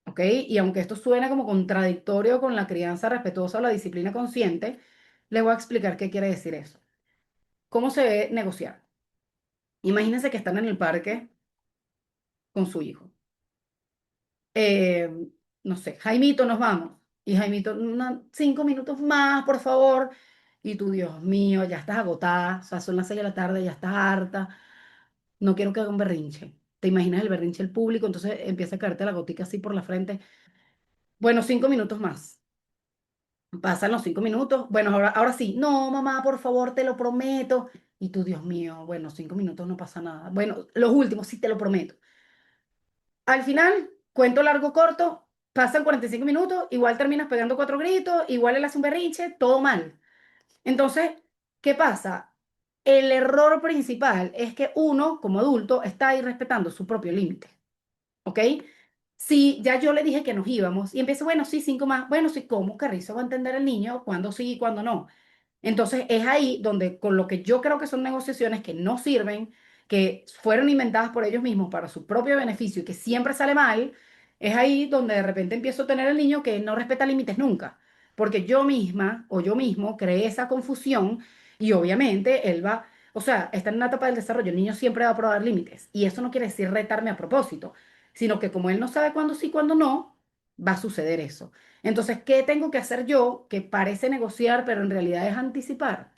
¿ok? Y aunque esto suena como contradictorio con la crianza respetuosa o la disciplina consciente, les voy a explicar qué quiere decir eso. ¿Cómo se ve negociar? Imagínense que están en el parque con su hijo. Eh, no sé, Jaimito, nos vamos. Y Jaimito, 5 minutos más, por favor. Y tú, Dios mío, ya estás agotada, o sea, son las 6 de la tarde, ya estás harta, no quiero que haga un berrinche. ¿Te imaginas el berrinche del público? Entonces empieza a caerte la gotica así por la frente. Bueno, 5 minutos más. Pasan los 5 minutos. Bueno, ahora sí. No, mamá, por favor, te lo prometo. Y tú, Dios mío, bueno, 5 minutos no pasa nada. Bueno, los últimos, sí te lo prometo. Al final, cuento largo corto, pasan 45 minutos, igual terminas pegando cuatro gritos, igual él hace un berrinche, todo mal. Entonces, ¿qué pasa? El error principal es que uno, como adulto, está ahí respetando su propio límite, ¿ok? Si ya yo le dije que nos íbamos y empiezo, bueno, sí, 5 más, bueno, sí, ¿cómo Carrizo va a entender el niño cuándo sí y cuándo no? Entonces es ahí donde con lo que yo creo que son negociaciones que no sirven, que fueron inventadas por ellos mismos para su propio beneficio y que siempre sale mal, Es ahí donde de repente empiezo a tener el niño que no respeta límites nunca, porque yo misma o yo mismo creé esa confusión y obviamente él va, o sea, está en una etapa del desarrollo, el niño siempre va a probar límites y eso no quiere decir retarme a propósito, sino que como él no sabe cuándo sí, cuándo no, va a suceder eso. Entonces, ¿qué tengo que hacer yo que parece negociar, pero en realidad es anticipar?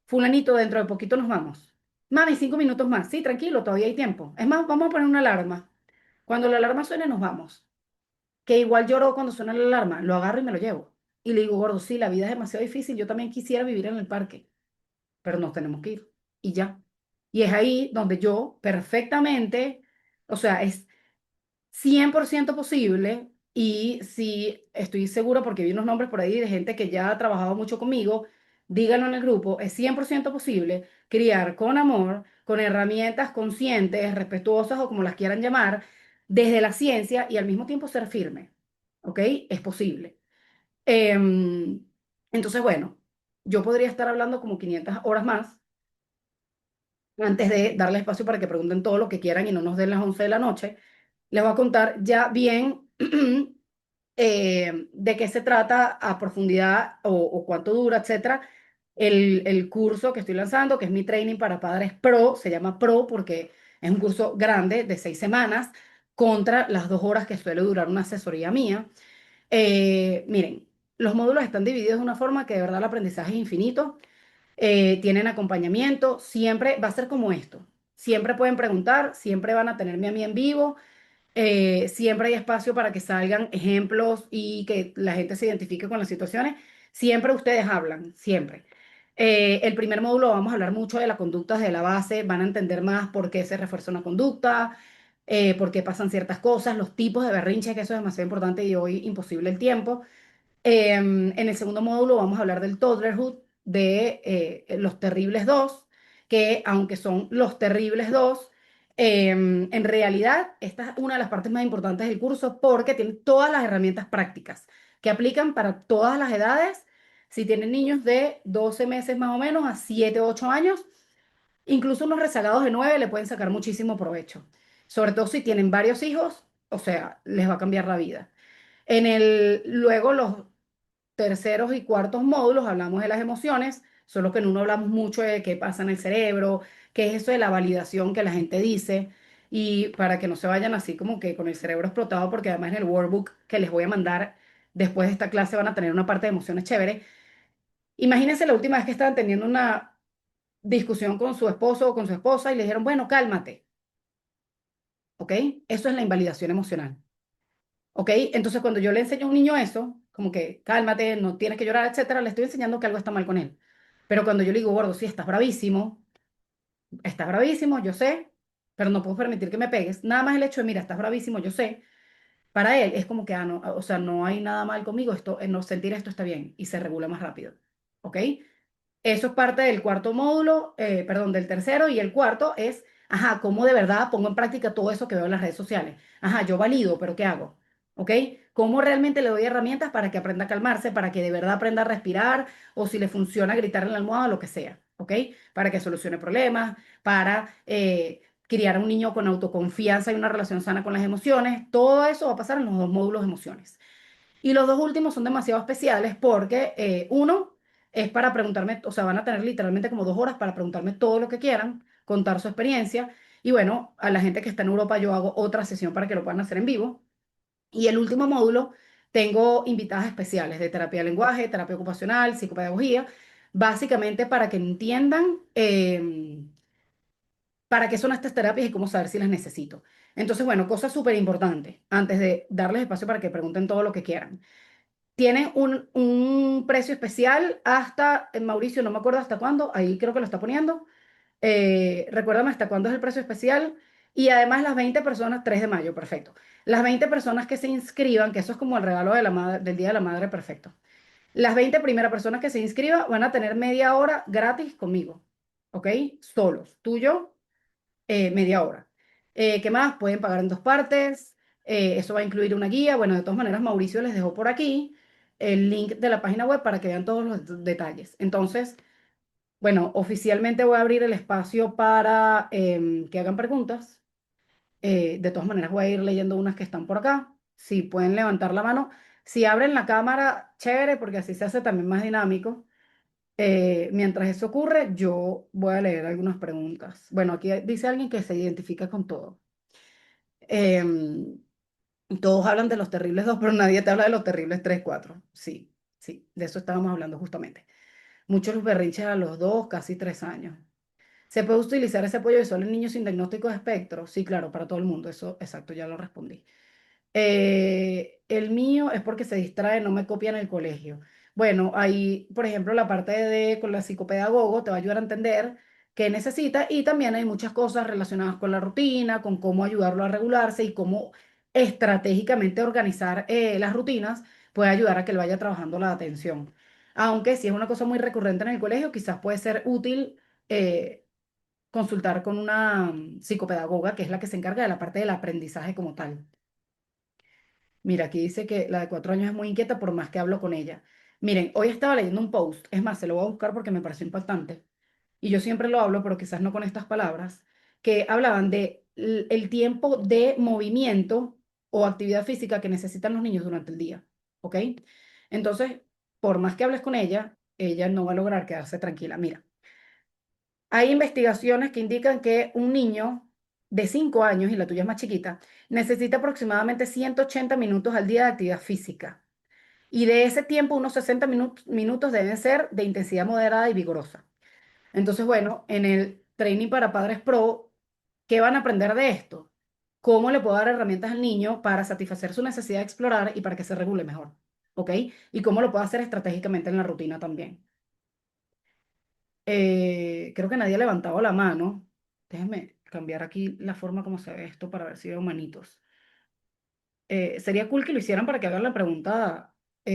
Fulanito, dentro de poquito nos vamos. Mami, 5 minutos más. Sí, tranquilo, todavía hay tiempo. Es más, vamos a poner una alarma. Cuando la alarma suene, nos vamos. Que igual lloro cuando suena la alarma. Lo agarro y me lo llevo. Y le digo, gordo, sí, la vida es demasiado difícil. Yo también quisiera vivir en el parque, pero nos tenemos que ir. Y ya. Y es ahí donde yo perfectamente, o sea, es 100% posible y si estoy segura porque vi unos nombres por ahí de gente que ya ha trabajado mucho conmigo, díganlo en el grupo, es 100% posible criar con amor, con herramientas conscientes, respetuosas o como las quieran llamar, desde la ciencia y al mismo tiempo ser firme. ¿Ok? Es posible. Em, entonces, bueno, yo podría estar hablando como 500 horas más antes de darle espacio para que pregunten todo lo que quieran y no nos den las 11 de la noche. Les voy a contar ya bien de qué se trata a profundidad o cuánto dura, etcétera. El curso que estoy lanzando, que es mi training para padres pro, se llama pro porque es un curso grande de 6 semanas contra las 2 horas que suele durar una asesoría mía. Miren, los módulos están divididos de una forma que de verdad el aprendizaje es infinito. Tienen acompañamiento, siempre va a ser como esto. Siempre pueden preguntar, siempre van a tenerme a mí en vivo. Siempre hay espacio para que salgan ejemplos y que la gente se identifique con las situaciones. Siempre ustedes hablan, siempre. El primer módulo vamos a hablar mucho de las conductas de la base, van a entender más por qué se refuerza una conducta, por qué pasan ciertas cosas, los tipos de berrinches, que eso es demasiado importante y hoy imposible el tiempo. En el segundo módulo vamos a hablar del toddlerhood, de los terribles dos, que aunque son los terribles dos, en realidad esta es una de las partes más importantes del curso porque tiene todas las herramientas prácticas que aplican para todas las edades. Si tienen niños de 12 meses más o menos a 7 o 8 años, incluso unos rezagados de 9 le pueden sacar muchísimo provecho. Sobre todo si tienen varios hijos, o sea, les va a cambiar la vida. Luego los terceros y cuartos módulos hablamos de las emociones, solo que en uno hablamos mucho de qué pasa en el cerebro, qué es eso de la validación que la gente dice, y para que no se vayan así como que con el cerebro explotado, porque además en el workbook que les voy a mandar después de esta clase van a tener una parte de emociones chévere. Imagínense la última vez que estaban teniendo una discusión con su esposo o con su esposa y le dijeron, bueno, cálmate, ¿ok? Eso es la invalidación emocional. ¿Ok? Entonces, cuando yo le enseño a un niño eso, como que cálmate, no tienes que llorar, etcétera, le estoy enseñando que algo está mal con él. Pero cuando yo le digo, gordo, sí, estás bravísimo, yo sé, pero no puedo permitir que me pegues. Nada más el hecho de, mira, estás bravísimo, yo sé, para él es como que, ah, no, o sea, no hay nada mal conmigo, esto, no sentir esto está bien y se regula más rápido. ¿Ok? Eso es parte del cuarto módulo, perdón, del tercero. Y el cuarto es, ajá, cómo de verdad pongo en práctica todo eso que veo en las redes sociales. Ajá, yo valido, pero ¿qué hago? ¿Ok? ¿Cómo realmente le doy herramientas para que aprenda a calmarse, para que de verdad aprenda a respirar, o si le funciona gritar en la almohada, lo que sea? ¿Ok? Para que solucione problemas, para criar a un niño con autoconfianza y una relación sana con las emociones. Todo eso va a pasar en los 2 módulos de emociones. Y los dos últimos son demasiado especiales porque uno es para preguntarme, o sea, van a tener literalmente como 2 horas para preguntarme todo lo que quieran, contar su experiencia. Y bueno, a la gente que está en Europa yo hago otra sesión para que lo puedan hacer en vivo. Y el último módulo tengo invitadas especiales de terapia de lenguaje, terapia ocupacional, psicopedagogía, básicamente para que entiendan para qué son estas terapias y cómo saber si las necesito. Entonces, bueno, cosa súper importante, antes de darles espacio para que pregunten todo lo que quieran. Tiene un precio especial hasta, Mauricio, no me acuerdo hasta cuándo, ahí creo que lo está poniendo. Recuérdame hasta cuándo es el precio especial. Y además las 20 personas, 3 de mayo, perfecto. Las 20 personas que se inscriban, que eso es como el regalo de la del Día de la Madre, perfecto. Las 20 primeras personas que se inscriban van a tener media hora gratis conmigo, ¿ok? Solos. Tuyo media hora. ¿Qué más? Pueden pagar en 2 partes. Eso va a incluir una guía. Bueno, de todas maneras, Mauricio les dejó por aquí el link de la página web para que vean todos los detalles. Entonces, bueno, oficialmente voy a abrir el espacio para que hagan preguntas. De todas maneras, voy a ir leyendo unas que están por acá. Si pueden levantar la mano. Si abren la cámara, chévere, porque así se hace también más dinámico. Mientras eso ocurre, yo voy a leer algunas preguntas. Bueno, aquí dice alguien que se identifica con todo. Em, Todos hablan de los terribles dos, pero nadie te habla de los terribles tres, cuatro. Sí, sí, de eso estábamos hablando justamente. Muchos los berrinches a los 2, casi 3 años. ¿Se puede utilizar ese apoyo visual en niños sin diagnóstico de espectro? Sí, claro, para todo el mundo. Eso, exacto, ya lo respondí. El mío es porque se distrae, no me copia en el colegio. Bueno, ahí, por ejemplo, la parte de con la psicopedagogo te va a ayudar a entender qué necesita y también hay muchas cosas relacionadas con la rutina, con cómo ayudarlo a regularse y cómo estratégicamente organizar las rutinas puede ayudar a que él vaya trabajando la atención. Aunque si es una cosa muy recurrente en el colegio, quizás puede ser útil consultar con una psicopedagoga, que es la que se encarga de la parte del aprendizaje como tal. Mira, aquí dice que la de 4 años es muy inquieta por más que hablo con ella. Miren, hoy estaba leyendo un post, es más, se lo voy a buscar porque me pareció impactante, y yo siempre lo hablo, pero quizás no con estas palabras, que hablaban de el tiempo de movimiento o actividad física que necesitan los niños durante el día, ¿ok? Entonces, por más que hables con ella no va a lograr quedarse tranquila. Mira, hay investigaciones que indican que un niño de 5 años, y la tuya es más chiquita, necesita aproximadamente 180 minutos al día de actividad física. Y de ese tiempo, unos 60 minutos deben ser de intensidad moderada y vigorosa. Entonces, bueno, en el Training para Padres Pro, ¿qué van a aprender de esto? ¿Cómo le puedo dar herramientas al niño para satisfacer su necesidad de explorar y para que se regule mejor? ¿Ok? Y cómo lo puedo hacer estratégicamente en la rutina también. Creo que nadie ha levantado la mano. Déjenme cambiar aquí la forma como se ve esto para ver si veo manitos. Sería cool que lo hicieran para que hagan la pregunta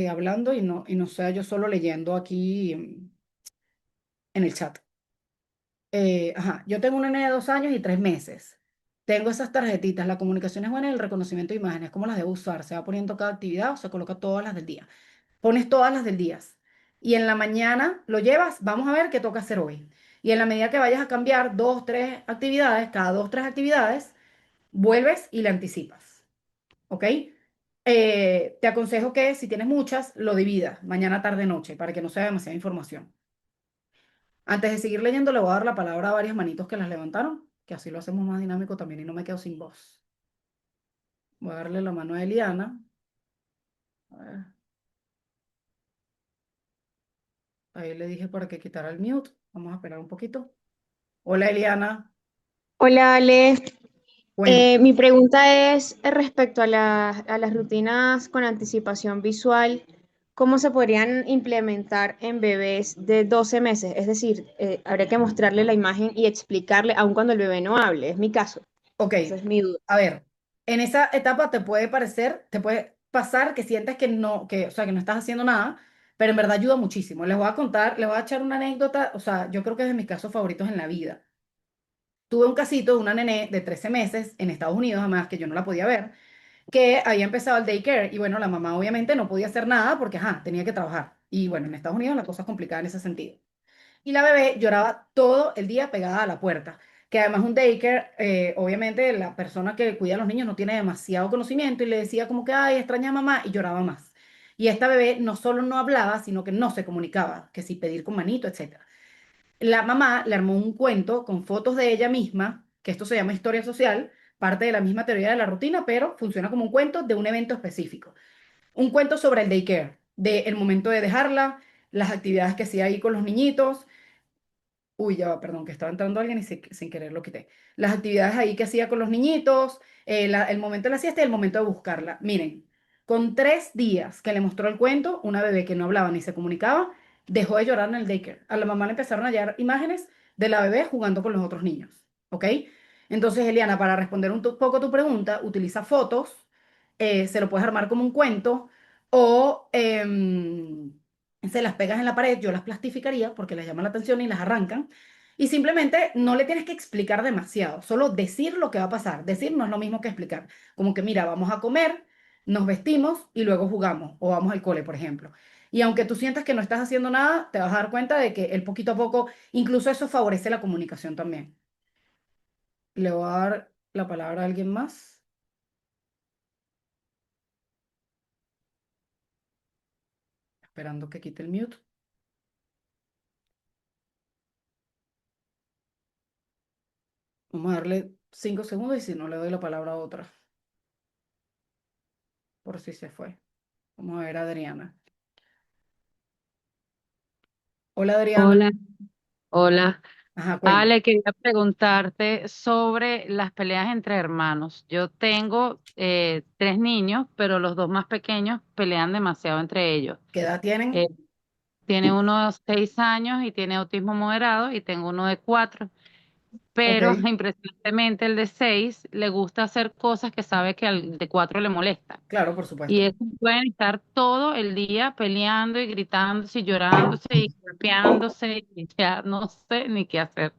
hablando y no sea yo solo leyendo aquí en el chat. Ajá, yo tengo un nene de 2 años y 3 meses. Tengo esas tarjetitas. La comunicación es buena y el reconocimiento de imágenes. ¿Cómo las debo usar? ¿Se va poniendo cada actividad o se coloca todas las del día? Pones todas las del día. Y en la mañana lo llevas, vamos a ver qué toca hacer hoy. Y en la medida que vayas a cambiar 2, 3 actividades, cada 2, 3 actividades, vuelves y le anticipas. ¿Ok? Te aconsejo que si tienes muchas, lo dividas mañana, tarde, noche, para que no sea demasiada información. Antes de seguir leyendo, le voy a dar la palabra a varias manitos que las levantaron, que así lo hacemos más dinámico también y no me quedo sin voz. Voy a darle la mano a Eliana. A ver, ahí le dije para que quitara el mute. Vamos a esperar un poquito. Hola Eliana. Hola Ale. Cuen- Mi pregunta es respecto a, a las rutinas con anticipación visual, ¿cómo se podrían implementar en bebés de 12 meses? Es decir, habría que mostrarle la imagen y explicarle, aun cuando el bebé no hable, es mi caso. Ok, Esa es mi duda. a ver, en esa etapa te puede pasar que sientes que no, o sea, que no estás haciendo nada, pero en verdad ayuda muchísimo. Les voy a contar, les voy a echar una anécdota, o sea, yo creo que es de mis casos favoritos en la vida. Tuve un casito de una nené de 13 meses en Estados Unidos, además que yo no la podía ver, que había empezado el daycare y bueno, la mamá obviamente no podía hacer nada porque, ajá, tenía que trabajar. Y bueno, en Estados Unidos la cosa es complicada en ese sentido. Y la bebé lloraba todo el día pegada a la puerta, que además un daycare, obviamente la persona que cuida a los niños no tiene demasiado conocimiento y le decía como que, ay, extraña a mamá y lloraba más. Y esta bebé no solo no hablaba, sino que no se comunicaba, que si pedir con manito, etcétera. La mamá le armó un cuento con fotos de ella misma, que esto se llama historia social, parte de la misma teoría de la rutina, pero funciona como un cuento de un evento específico. Un cuento sobre el daycare, del momento de dejarla, las actividades que hacía ahí con los niñitos. Uy, ya va, perdón, que estaba entrando alguien y sin querer lo quité. Las actividades ahí que hacía con los niñitos, el momento de la siesta y el momento de buscarla. Miren, con 3 días que le mostró el cuento, una bebé que no hablaba ni se comunicaba, dejó de llorar en el daycare. A la mamá le empezaron a llegar imágenes de la bebé jugando con los otros niños. ¿Ok? Entonces, Eliana, para responder poco tu pregunta, utiliza fotos, se lo puedes armar como un cuento o se las pegas en la pared, yo las plastificaría porque les llama la atención y las arrancan. Y simplemente no le tienes que explicar demasiado, solo decir lo que va a pasar. Decir no es lo mismo que explicar. Como que, mira, vamos a comer, nos vestimos y luego jugamos o vamos al cole, por ejemplo. Y aunque tú sientas que no estás haciendo nada, te vas a dar cuenta de que el poquito a poco, incluso eso favorece la comunicación también. Le voy a dar. la palabra a alguien más, esperando que quite el mute. Vamos a darle 5 segundos y si no le doy la palabra a otra, por si se fue. Vamos a ver a Adriana. Hola Adriana. Hola, hola. Ajá, cuenta. Ale, quería preguntarte sobre las peleas entre hermanos. Yo tengo tres niños, pero los dos más pequeños pelean demasiado entre ellos. ¿Qué edad Eh, tienen? tiene uno de 6 años y tiene autismo moderado y tengo uno de 4. Ok, Pero impresionantemente el de 6 le gusta hacer cosas que sabe que al de 4 le molestan. claro, por Y supuesto. eso pueden estar todo el día peleando y gritándose y llorándose y golpeándose y ya no sé ni qué hacer.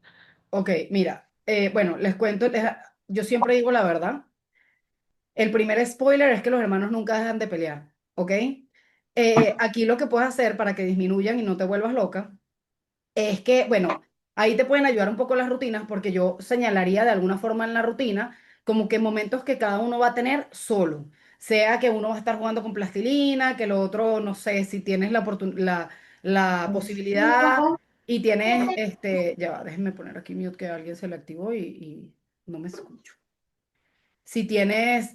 Ok, mira, bueno, les cuento, yo siempre digo la verdad. El primer spoiler es que los hermanos nunca dejan de pelear, ¿ok? Aquí lo que puedes hacer para que disminuyan y no te vuelvas loca es que, bueno, ahí te pueden ayudar un poco las rutinas porque yo señalaría de alguna forma en la rutina como que momentos que cada uno va a tener solo. Sea que uno va a estar jugando con plastilina, que el otro, no sé, si tienes la posibilidad y tienes, ya va, déjenme poner aquí mute que a alguien se le activó y no me escucho. Si tienes,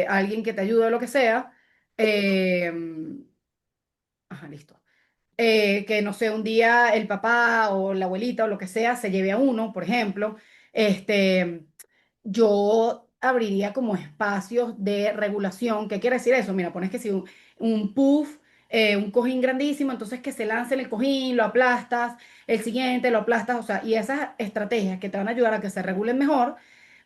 alguien que te ayude o lo que sea, eh, ajá, listo, que no sé, un día el papá o la abuelita o lo que sea se lleve a uno, por ejemplo, este, yo abriría como espacios de regulación. ¿Qué quiere decir eso? Mira, pones que si un puff, un cojín grandísimo, entonces que se lance en el cojín, lo aplastas, el siguiente lo aplastas, o sea, y esas estrategias que te van a ayudar a que se regulen mejor,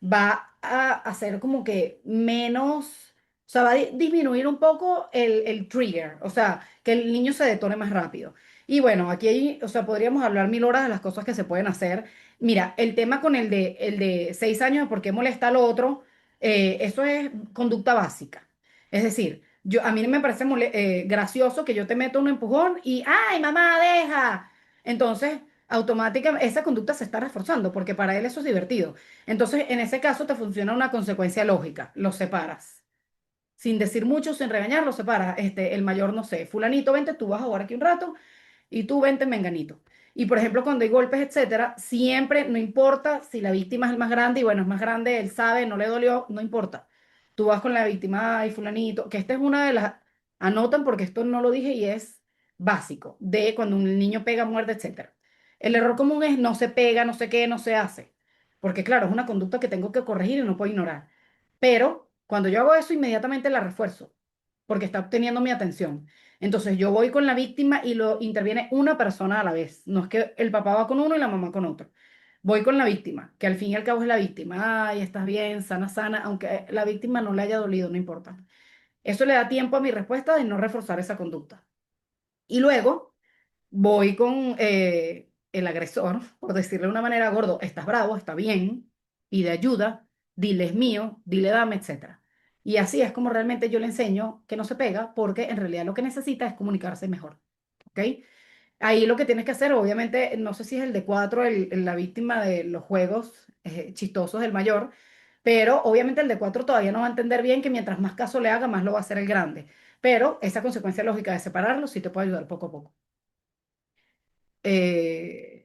va a hacer como que menos, o sea, va a disminuir un poco el trigger, o sea, que el niño se detone más rápido. Y bueno, aquí hay, o sea, podríamos hablar 1000 horas de las cosas que se pueden hacer. Mira, el tema con el de 6 años de por qué molesta al otro, eso es conducta básica. Es decir, a mí me parece gracioso que yo te meto un empujón y, ¡ay, mamá, deja! Entonces, automáticamente, esa conducta se está reforzando porque para él eso es divertido. Entonces, en ese caso te funciona una consecuencia lógica, los separas sin decir mucho, sin regañar, los separas. El mayor, no sé, fulanito, vente, tú vas a jugar aquí un rato y tú vente, menganito. Y por ejemplo, cuando hay golpes, etcétera, siempre, no importa si la víctima es el más grande y bueno, es más grande, él sabe, no le dolió, no importa. Tú vas con la víctima, ay, fulanito, que esta es una de las, anotan porque esto no lo dije y es básico, de cuando un niño pega, muerde, etcétera. El error común es no se pega, no sé qué, no se hace. Porque claro, es una conducta que tengo que corregir y no puedo ignorar. Pero cuando yo hago eso, inmediatamente la refuerzo, porque está obteniendo mi atención. Entonces yo voy con la víctima y lo interviene una persona a la vez. No es que el papá va con uno y la mamá con otro. Voy con la víctima, que al fin y al cabo es la víctima. Ay, estás bien, sana, sana, aunque la víctima no le haya dolido, no importa. Eso le da tiempo a mi respuesta de no reforzar esa conducta. Y luego voy con el agresor, por decirle de una manera, gordo, estás bravo, está bien, pide ayuda, dile es mío, dile dame, etcétera. Y así es como realmente yo le enseño que no se pega, porque en realidad lo que necesita es comunicarse mejor. ¿Ok? Ahí lo que tienes que hacer, obviamente, no sé si es el de 4, la víctima de los juegos chistosos del mayor, pero obviamente el de 4 todavía no va a entender bien que mientras más caso le haga, más lo va a hacer el grande. Pero esa consecuencia lógica de separarlo sí te puede ayudar poco a poco. Eh,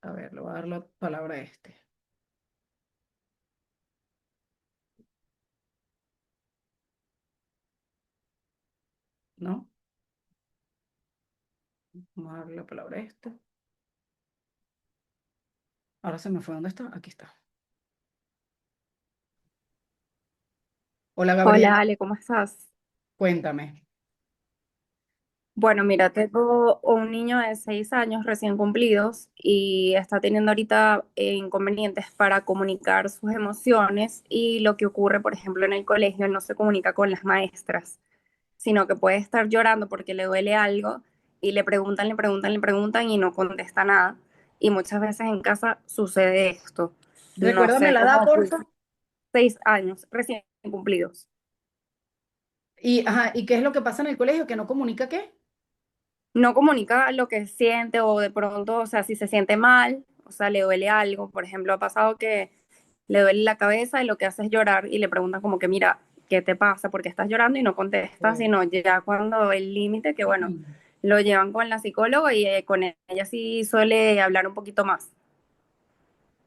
a ver, le voy a dar la palabra a ¿no? Vamos a darle la palabra a Ahora se me fue, ¿dónde está? Aquí está. Hola, Hola, Gabriela, Ale, ¿cómo estás? cuéntame. Bueno, mira, tengo un niño de 6 años recién cumplidos y está teniendo ahorita inconvenientes para comunicar sus emociones y lo que ocurre, por ejemplo, en el colegio, él no se comunica con las maestras, sino que puede estar llorando porque le duele algo y le preguntan, le preguntan, le preguntan y no contesta nada. Y muchas veces en casa sucede esto. No Recuérdame sé la edad, cómo, porfa. 6 años recién cumplidos. Y, ajá, ¿y qué es lo que pasa en el colegio? ¿Que no comunica qué? No comunica lo que siente o de pronto, o sea, si se siente mal, o sea, le duele algo. Por ejemplo, ha pasado que le duele la cabeza y lo que hace es llorar y le preguntan como que, mira, ¿qué te pasa? ¿Por qué estás llorando? Y no contesta, Sí. sino ya cuando el límite, que bueno, lo llevan con la psicóloga y con ella sí suele hablar un poquito más.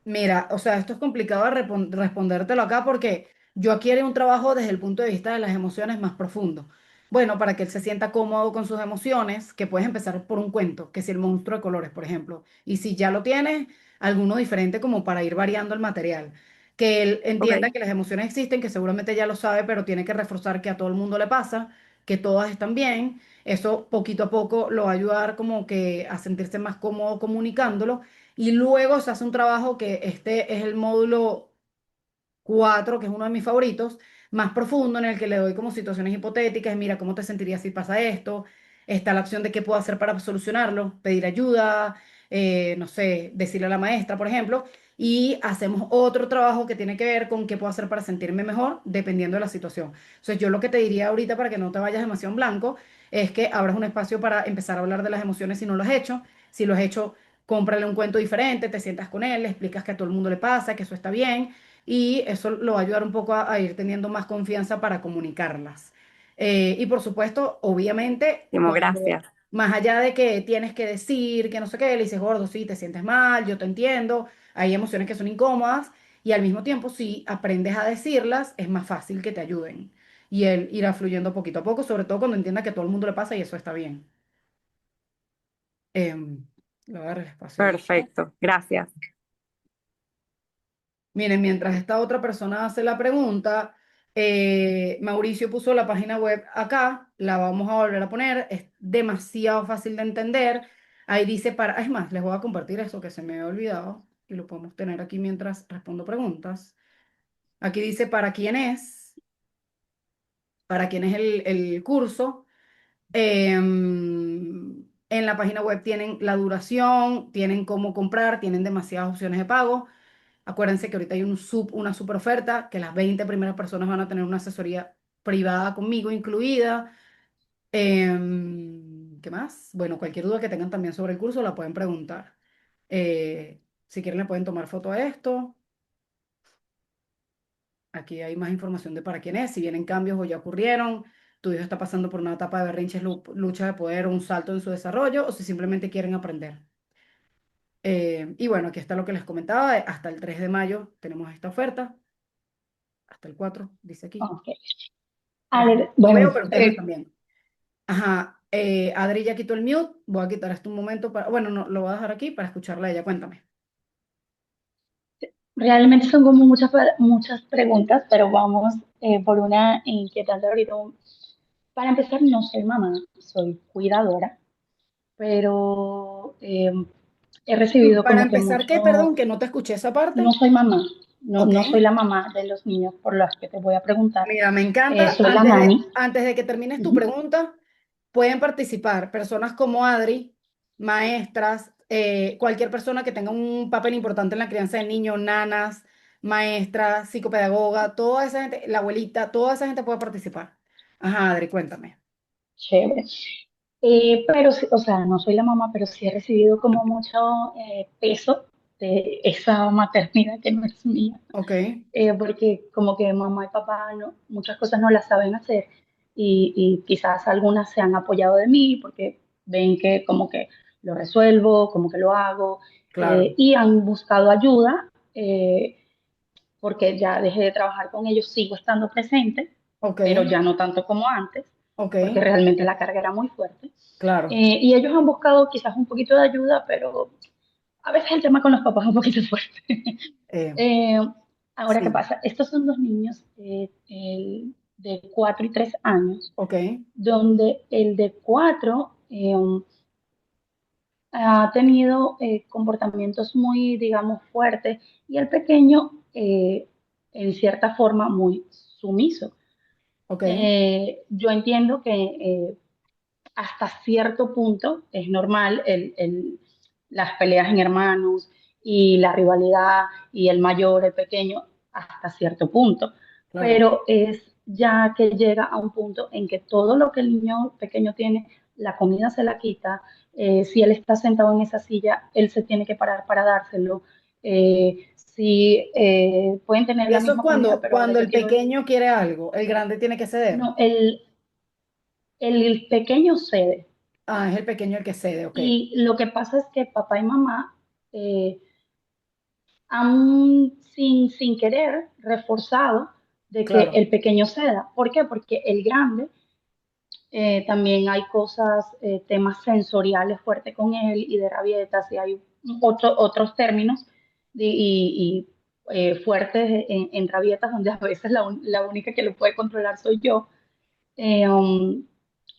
Mira, o sea, esto es complicado de respondértelo acá porque yo aquí haré un trabajo desde el punto de vista de las emociones más profundo. Bueno, para que él se sienta cómodo con sus emociones, que puedes empezar por un cuento, que si el monstruo de colores, por ejemplo, y si ya lo tienes, alguno diferente como para ir variando el material. Que él Ok, entienda que las emociones existen, que seguramente ya lo sabe, pero tiene que reforzar que a todo el mundo le pasa, que todas están bien. Eso poquito a poco lo va a ayudar como que a sentirse más cómodo comunicándolo y luego se hace un trabajo que este es el módulo 4 que es uno de mis favoritos, más profundo, en el que le doy como situaciones hipotéticas, mira, ¿cómo te sentirías si pasa esto? Está la opción de qué puedo hacer para solucionarlo, pedir ayuda, no sé, decirle a la maestra, por ejemplo, y hacemos otro trabajo que tiene que ver con qué puedo hacer para sentirme mejor, dependiendo de la situación. Entonces, yo lo que te diría ahorita para que no te vayas demasiado en blanco, es que abras un espacio para empezar a hablar de las emociones si no lo has hecho. Si lo has hecho, cómprale un cuento diferente, te sientas con él, le explicas que a todo el mundo le pasa, que eso está bien y eso lo va a ayudar un poco a ir teniendo más confianza para comunicarlas. Y por supuesto, obviamente, Timo, cuando gracias. más allá de que tienes que decir que no sé qué, le dices, gordo, sí, te sientes mal, yo te entiendo, hay emociones que son incómodas y al mismo tiempo, si aprendes a decirlas, es más fácil que te ayuden. Y él irá fluyendo poquito a poco, sobre todo cuando entienda que a todo el mundo le pasa y eso está bien. Le voy a dar el espacio ahí. Perfecto, gracias. Miren, mientras esta otra persona hace la pregunta, Mauricio puso la página web acá, la vamos a volver a poner, es demasiado fácil de entender. Ahí dice para, es más, les voy a compartir eso que se me había olvidado y lo podemos tener aquí mientras respondo preguntas. Aquí dice para quién es el curso. En la página web tienen la duración, tienen cómo comprar, tienen demasiadas opciones de pago. Acuérdense que ahorita hay una super oferta, que las 20 primeras personas van a tener una asesoría privada conmigo incluida. ¿Qué más? Bueno, cualquier duda que tengan también sobre el curso la pueden preguntar. Si quieren le pueden tomar foto a esto. Aquí hay más información de para quién es, si vienen cambios o ya ocurrieron, tu hijo está pasando por una etapa de berrinches, lucha de poder o un salto en su desarrollo, o si simplemente quieren aprender. Y bueno, aquí está lo que les comentaba, hasta el 3 de mayo tenemos esta oferta. Hasta el 4 dice aquí. Ok. A Pero ver, no bueno, veo, pero ustedes no están viendo. Ajá, Adri ya quitó el mute. Voy a quitar esto un momento para. Bueno, no, lo voy a dejar aquí para escucharla a ella. Cuéntame. realmente son como muchas preguntas, pero vamos por una inquietante ahorita. Para empezar, no soy mamá, soy cuidadora, pero he recibido Para como que empezar, ¿qué? mucho, Perdón, que no te escuché esa parte. no soy mamá, Ok. no soy la mamá de los niños por los que te voy a preguntar, Mira, me encanta. soy la nani. Antes de que termines tu Ujú. pregunta, pueden participar personas como Adri, maestras, cualquier persona que tenga un papel importante en la crianza del niño, nanas, maestras, psicopedagoga, toda esa gente, la abuelita, toda esa gente puede participar. Ajá, Adri, cuéntame. Chévere. Pero, o sea, no soy la mamá, pero sí he recibido como mucho peso de esa maternidad que no es mía, Ok, porque como que mamá y papá no, muchas cosas no las saben hacer y quizás algunas se han apoyado de mí porque ven que como que lo resuelvo, como que lo hago, claro. y han buscado ayuda porque ya dejé de trabajar con ellos, sigo estando presente, Ok, pero ya no tanto como antes, ok, porque realmente la carga era muy fuerte. claro. Y ellos han buscado quizás un poquito de ayuda, pero a veces el tema con los papás es un poquito fuerte. Eh, Eh, ahora, ¿qué sí, pasa? Estos son dos niños de 4 y 3 años, ok, donde el de 4 ha tenido comportamientos muy, digamos, fuertes y el pequeño, en cierta forma, muy sumiso. ok, Yo entiendo que hasta cierto punto es normal las peleas en hermanos y la rivalidad y el mayor, el pequeño, hasta cierto punto. claro, Pero es ya que llega a un punto en que todo lo que el niño pequeño tiene, la comida se la quita, si él está sentado en esa silla, él se tiene que parar para dárselo. si pueden tener Y la eso es misma comida, cuando, pero ahora cuando yo el quiero, pequeño quiere algo, el grande tiene que ceder. no, el pequeño cede. Ah, es el pequeño el que cede, ok. Y lo que pasa es que papá y mamá, aún sin querer, reforzado de que Claro, el pequeño ceda. ¿Por qué? Porque el grande también hay cosas, temas sensoriales fuertes con él y de rabietas y hay otros términos fuertes en rabietas donde a veces la única que lo puede controlar soy yo, eh, um,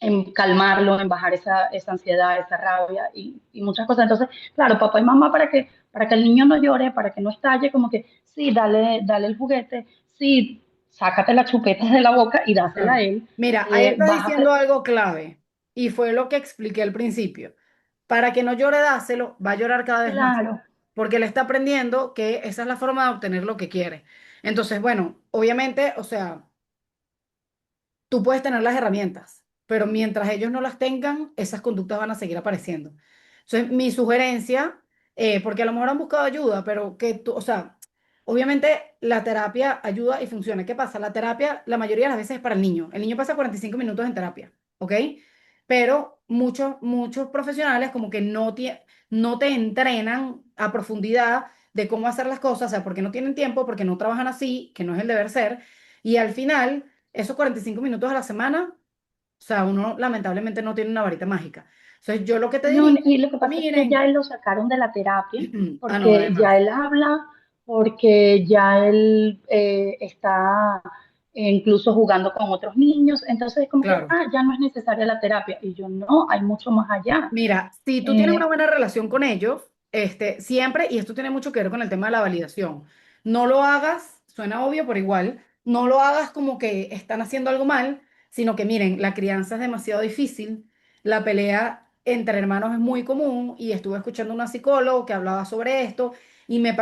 en calmarlo, en bajar esa ansiedad, esa rabia y muchas cosas. Entonces, claro, papá y mamá para que el niño no llore, para que no estalle, como que sí, dale el juguete, sí, sácate la chupeta de la boca y dásela a claro. él. Mira, ahí estás Bájate. diciendo algo clave y fue lo que expliqué al principio. Para que no llore, dáselo, va a llorar cada vez más, Claro. porque le está aprendiendo que esa es la forma de obtener lo que quiere. Entonces, bueno, obviamente, o sea, tú puedes tener las herramientas, pero mientras ellos no las tengan, esas conductas van a seguir apareciendo. Entonces, mi sugerencia, porque a lo mejor han buscado ayuda, pero que tú, o sea, obviamente la terapia ayuda y funciona. ¿Qué pasa? La terapia, la mayoría de las veces es para el niño. El niño pasa 45 minutos en terapia, ¿ok? Pero muchos profesionales como que no te entrenan a profundidad de cómo hacer las cosas, o sea, porque no tienen tiempo, porque no trabajan así, que no es el deber ser, y al final esos 45 minutos a la semana, o sea, uno lamentablemente no tiene una varita mágica. Entonces, yo lo que te No, diría, y lo que pasa es que miren, ya él lo sacaron de la terapia ah, no, porque ya además, él habla, porque ya él está incluso jugando con otros niños, entonces es como que, claro. ya no es necesaria la terapia. Y yo no, hay mucho más allá. Mira, si tú tienes una Eh, buena relación con ellos, siempre, y esto tiene mucho que ver con el tema de la validación, no lo hagas, suena obvio, pero igual, no lo hagas como que están haciendo algo mal, sino que miren, la crianza es demasiado difícil, la pelea entre hermanos es muy común, y estuve escuchando a una psicóloga que hablaba sobre esto, y me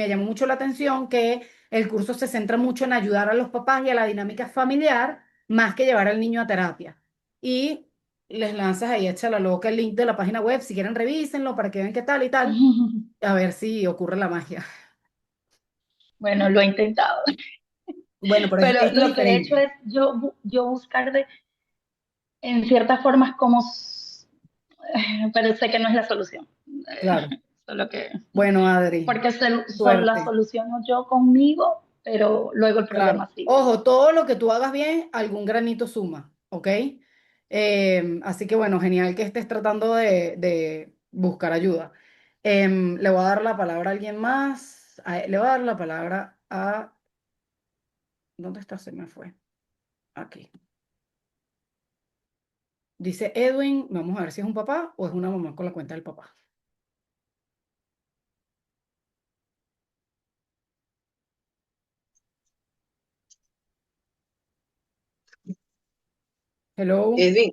llamó mucho la atención que el curso se centra mucho en ayudar a los papás y a la dinámica familiar, más que llevar al niño a terapia. Y les lanzas ahí, echa la loca el link de la página web, si quieren revísenlo para que vean qué tal y tal, a ver si ocurre la magia. bueno, lo he intentado, Bueno, pero pero esto es lo que he hecho diferente. es yo buscar en ciertas formas pero sé que no es la solución. Claro. Solo que Bueno, Adri, porque solo la suerte. soluciono yo conmigo, pero luego el Claro. problema sigue. Ojo, todo lo que tú hagas bien, algún granito suma, ¿ok? Así que bueno, genial que estés tratando de buscar ayuda. Le voy a dar la palabra a alguien más. Le voy a dar la palabra a... ¿Dónde está? Se me fue. Aquí. Dice Edwin, vamos a ver si es un papá o es una mamá con la cuenta del papá. Hello, Edwin,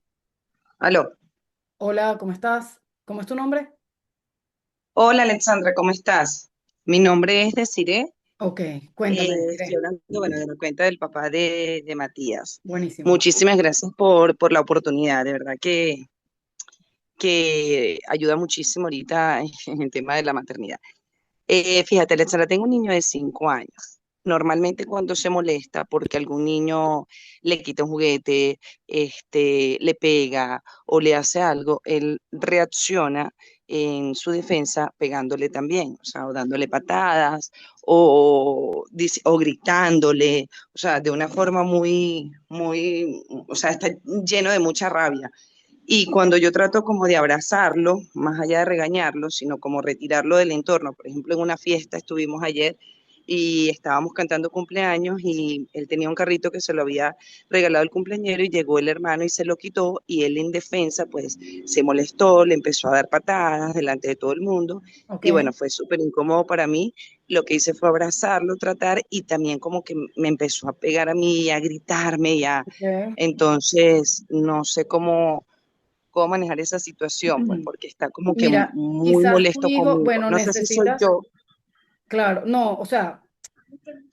aló. hola, ¿cómo estás? ¿Cómo es tu nombre? Hola Alexandra, ¿cómo estás? Mi nombre es Desiree. Ok, cuéntame, Estoy diré. hablando, bueno, de la cuenta del papá de Matías. Buenísimo. Muchísimas gracias por la oportunidad, de verdad que ayuda muchísimo ahorita en el tema de la maternidad. Fíjate, Alexandra, tengo un niño de 5 años. Normalmente cuando se molesta porque algún niño le quita un juguete, le pega o le hace algo, él reacciona en su defensa pegándole también, o sea, o dándole patadas o gritándole, o sea, de una forma muy, o sea, está lleno de mucha rabia. Y cuando yo trato como de abrazarlo, más allá de regañarlo, sino como retirarlo del entorno, por ejemplo, en una fiesta estuvimos ayer y estábamos cantando cumpleaños y él tenía un carrito que se lo había regalado el cumpleañero y llegó el hermano y se lo quitó y él en defensa pues se molestó, le empezó a dar patadas delante de todo el mundo Ok, y bueno, fue súper incómodo para mí. Lo que hice fue abrazarlo, tratar y también como que me empezó a pegar a mí, a gritarme y a... ok. Entonces, no sé cómo manejar esa situación, pues porque está como que Mira, muy quizás tu molesto hijo, conmigo. bueno, No sé si soy necesitas, yo. claro, no, o sea,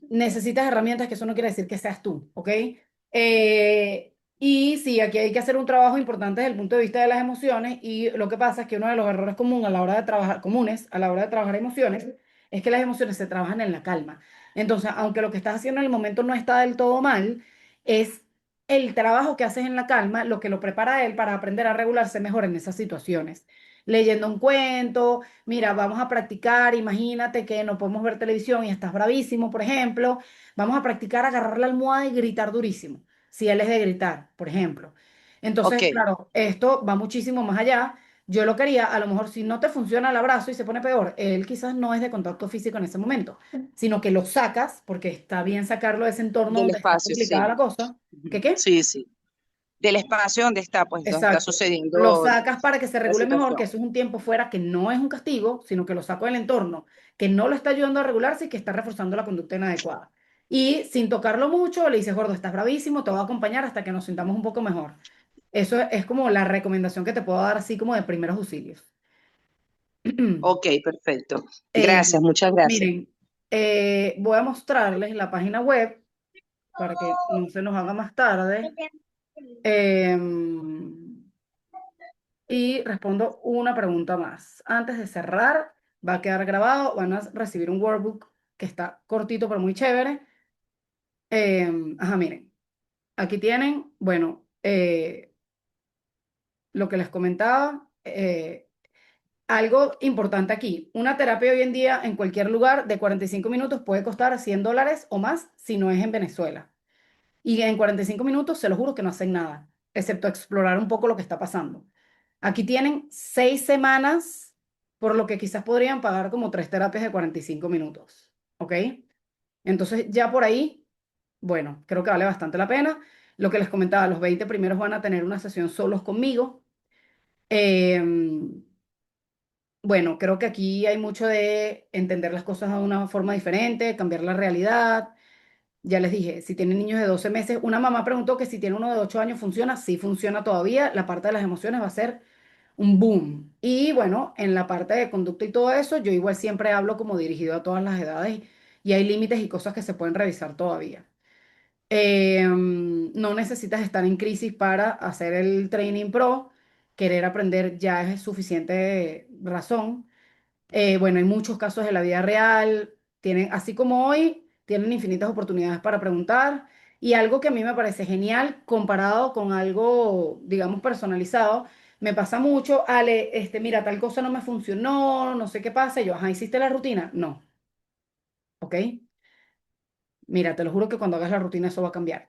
necesitas herramientas que eso no quiere decir que seas tú, ¿ok? Y sí, aquí hay que hacer un trabajo importante desde el punto de vista de las emociones y lo que pasa es que uno de los errores comunes a la hora de trabajar emociones es que las emociones se trabajan en la calma. Entonces, aunque lo que estás haciendo en el momento no está del todo mal, es el trabajo que haces en la calma lo que lo prepara a él para aprender a regularse mejor en esas situaciones. Leyendo un cuento, mira, vamos a practicar, imagínate que no podemos ver televisión y estás bravísimo, por ejemplo, vamos a practicar agarrar la almohada y gritar durísimo, si él es de gritar, por ejemplo. Ok, Entonces, claro, esto va muchísimo más allá. Yo lo quería, a lo mejor si no te funciona el abrazo y se pone peor, él quizás no es de contacto físico en ese momento, sino que lo sacas, porque está bien sacarlo de ese entorno del donde está espacio, complicada sí. la cosa. ¿Qué Ujú. qué? Sí, sí. Del espacio donde está, pues, donde está Exacto. Lo sucediendo sacas para que se la regule mejor, que situación. eso es un tiempo fuera que no es un castigo, sino que lo saco del entorno, que no lo está ayudando a regularse y que está reforzando la conducta inadecuada. Y sin tocarlo mucho, le dices, gordo, estás bravísimo, te voy a acompañar hasta que nos sintamos un poco mejor. Eso es como la recomendación que te puedo dar, así como de primeros auxilios. Ok, perfecto. Eh, Gracias, muchas gracias. miren, voy a mostrarles la página web para que no se nos haga más tarde. Y respondo una pregunta más. Antes de cerrar, va a quedar grabado, van a recibir un workbook que está cortito pero muy chévere. Ajá, miren, aquí tienen, bueno, lo que les comentaba. Algo importante aquí, una terapia hoy en día en cualquier lugar de 45 minutos puede costar $100 o más si no es en Venezuela. Y en 45 minutos, se lo juro que no hacen nada, excepto explorar un poco lo que está pasando. Aquí tienen 6 semanas, por lo que quizás podrían pagar como 3 terapias de 45 minutos. ¿Ok? Entonces, ya por ahí, bueno, creo que vale bastante la pena. Lo que les comentaba, los 20 primeros van a tener una sesión solos conmigo. Em, bueno, creo que aquí hay mucho de entender las cosas de una forma diferente, cambiar la realidad. Ya les dije, si tienen niños de 12 meses, una mamá preguntó que si tiene uno de 8 años funciona, sí funciona todavía, la parte de las emociones va a ser un boom. Y bueno, en la parte de conducta y todo eso, yo igual siempre hablo como dirigido a todas las edades y hay límites y cosas que se pueden revisar todavía. No necesitas estar en crisis para hacer el Training Pro, querer aprender ya es suficiente razón. Bueno, hay muchos casos de la vida real, tienen, así como hoy, tienen infinitas oportunidades para preguntar. Y algo que a mí me parece genial comparado con algo, digamos, personalizado, me pasa mucho, Ale, mira, tal cosa no me funcionó, no sé qué pasa. Y yo, ajá, ¿hiciste la rutina? No, ¿ok? Mira, te lo juro que cuando hagas la rutina eso va a cambiar.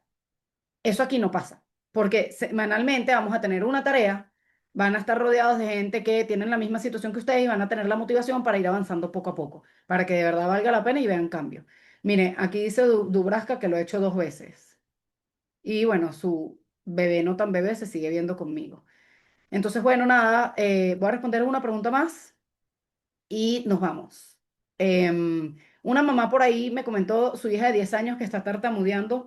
Eso aquí no pasa, porque semanalmente vamos a tener una tarea, van a estar rodeados de gente que tienen la misma situación que ustedes y van a tener la motivación para ir avanzando poco a poco, para que de verdad valga la pena y vean cambio. Mire, aquí dice Dubrasca que lo he hecho 2 veces y bueno, su bebé no tan bebé se sigue viendo conmigo. Entonces, bueno, nada, voy a responder una pregunta más y nos vamos. Una mamá por ahí me comentó su hija de 10 años que está tartamudeando.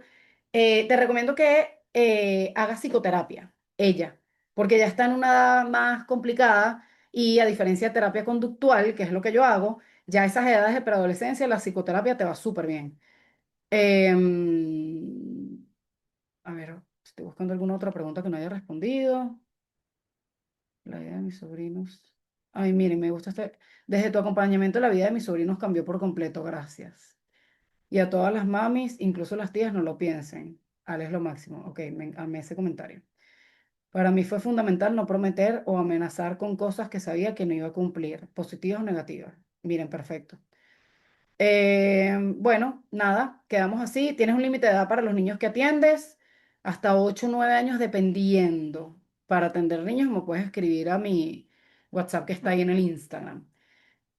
Te recomiendo que hagas psicoterapia, ella, porque ya está en una edad más complicada y a diferencia de terapia conductual, que es lo que yo hago, ya a esas edades de preadolescencia la psicoterapia te va súper bien. A ver, estoy buscando alguna otra pregunta que no haya respondido. La vida de mis sobrinos. Ay, miren, me gusta este. Desde tu acompañamiento, la vida de mis sobrinos cambió por completo, gracias. Y a todas las mamis, incluso las tías, no lo piensen. Ale es lo máximo. Ok, amé ese comentario. Para mí fue fundamental no prometer o amenazar con cosas que sabía que no iba a cumplir, positivas o negativas. Miren, perfecto. Bueno, nada, quedamos así. Tienes un límite de edad para los niños que atiendes, hasta 8 o 9 años dependiendo. Para atender niños me puedes escribir a mi WhatsApp que está ahí en el Instagram.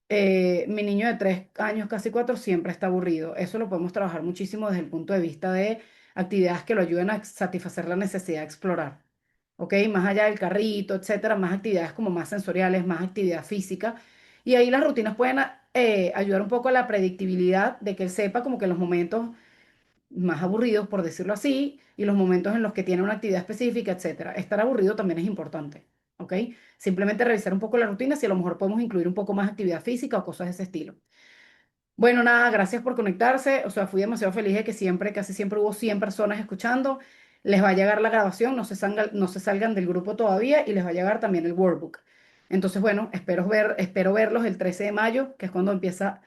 Mi niño de 3 años, casi 4, siempre está aburrido. Eso lo podemos trabajar muchísimo desde el punto de vista de actividades que lo ayuden a satisfacer la necesidad de explorar. ¿Ok? Más allá del carrito, etcétera, más actividades como más sensoriales, más actividad física. Y ahí las rutinas pueden ayudar un poco a la predictibilidad de que él sepa como que los momentos más aburridos, por decirlo así, y los momentos en los que tiene una actividad específica, etcétera. Estar aburrido también es importante, ¿ok? Simplemente revisar un poco la rutina si a lo mejor podemos incluir un poco más actividad física o cosas de ese estilo. Bueno, nada, gracias por conectarse. O sea, fui demasiado feliz de que siempre, casi siempre hubo 100 personas escuchando. Les va a llegar la grabación, no se salgan del grupo todavía y les va a llegar también el workbook. Entonces, bueno, espero verlos el 13 de mayo, que es cuando empieza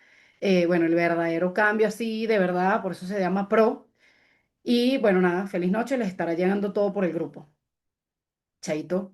Bueno, el verdadero cambio así, de verdad, por eso se llama Pro. Y bueno, nada, feliz noche, les estará llegando todo por el grupo. Chaito.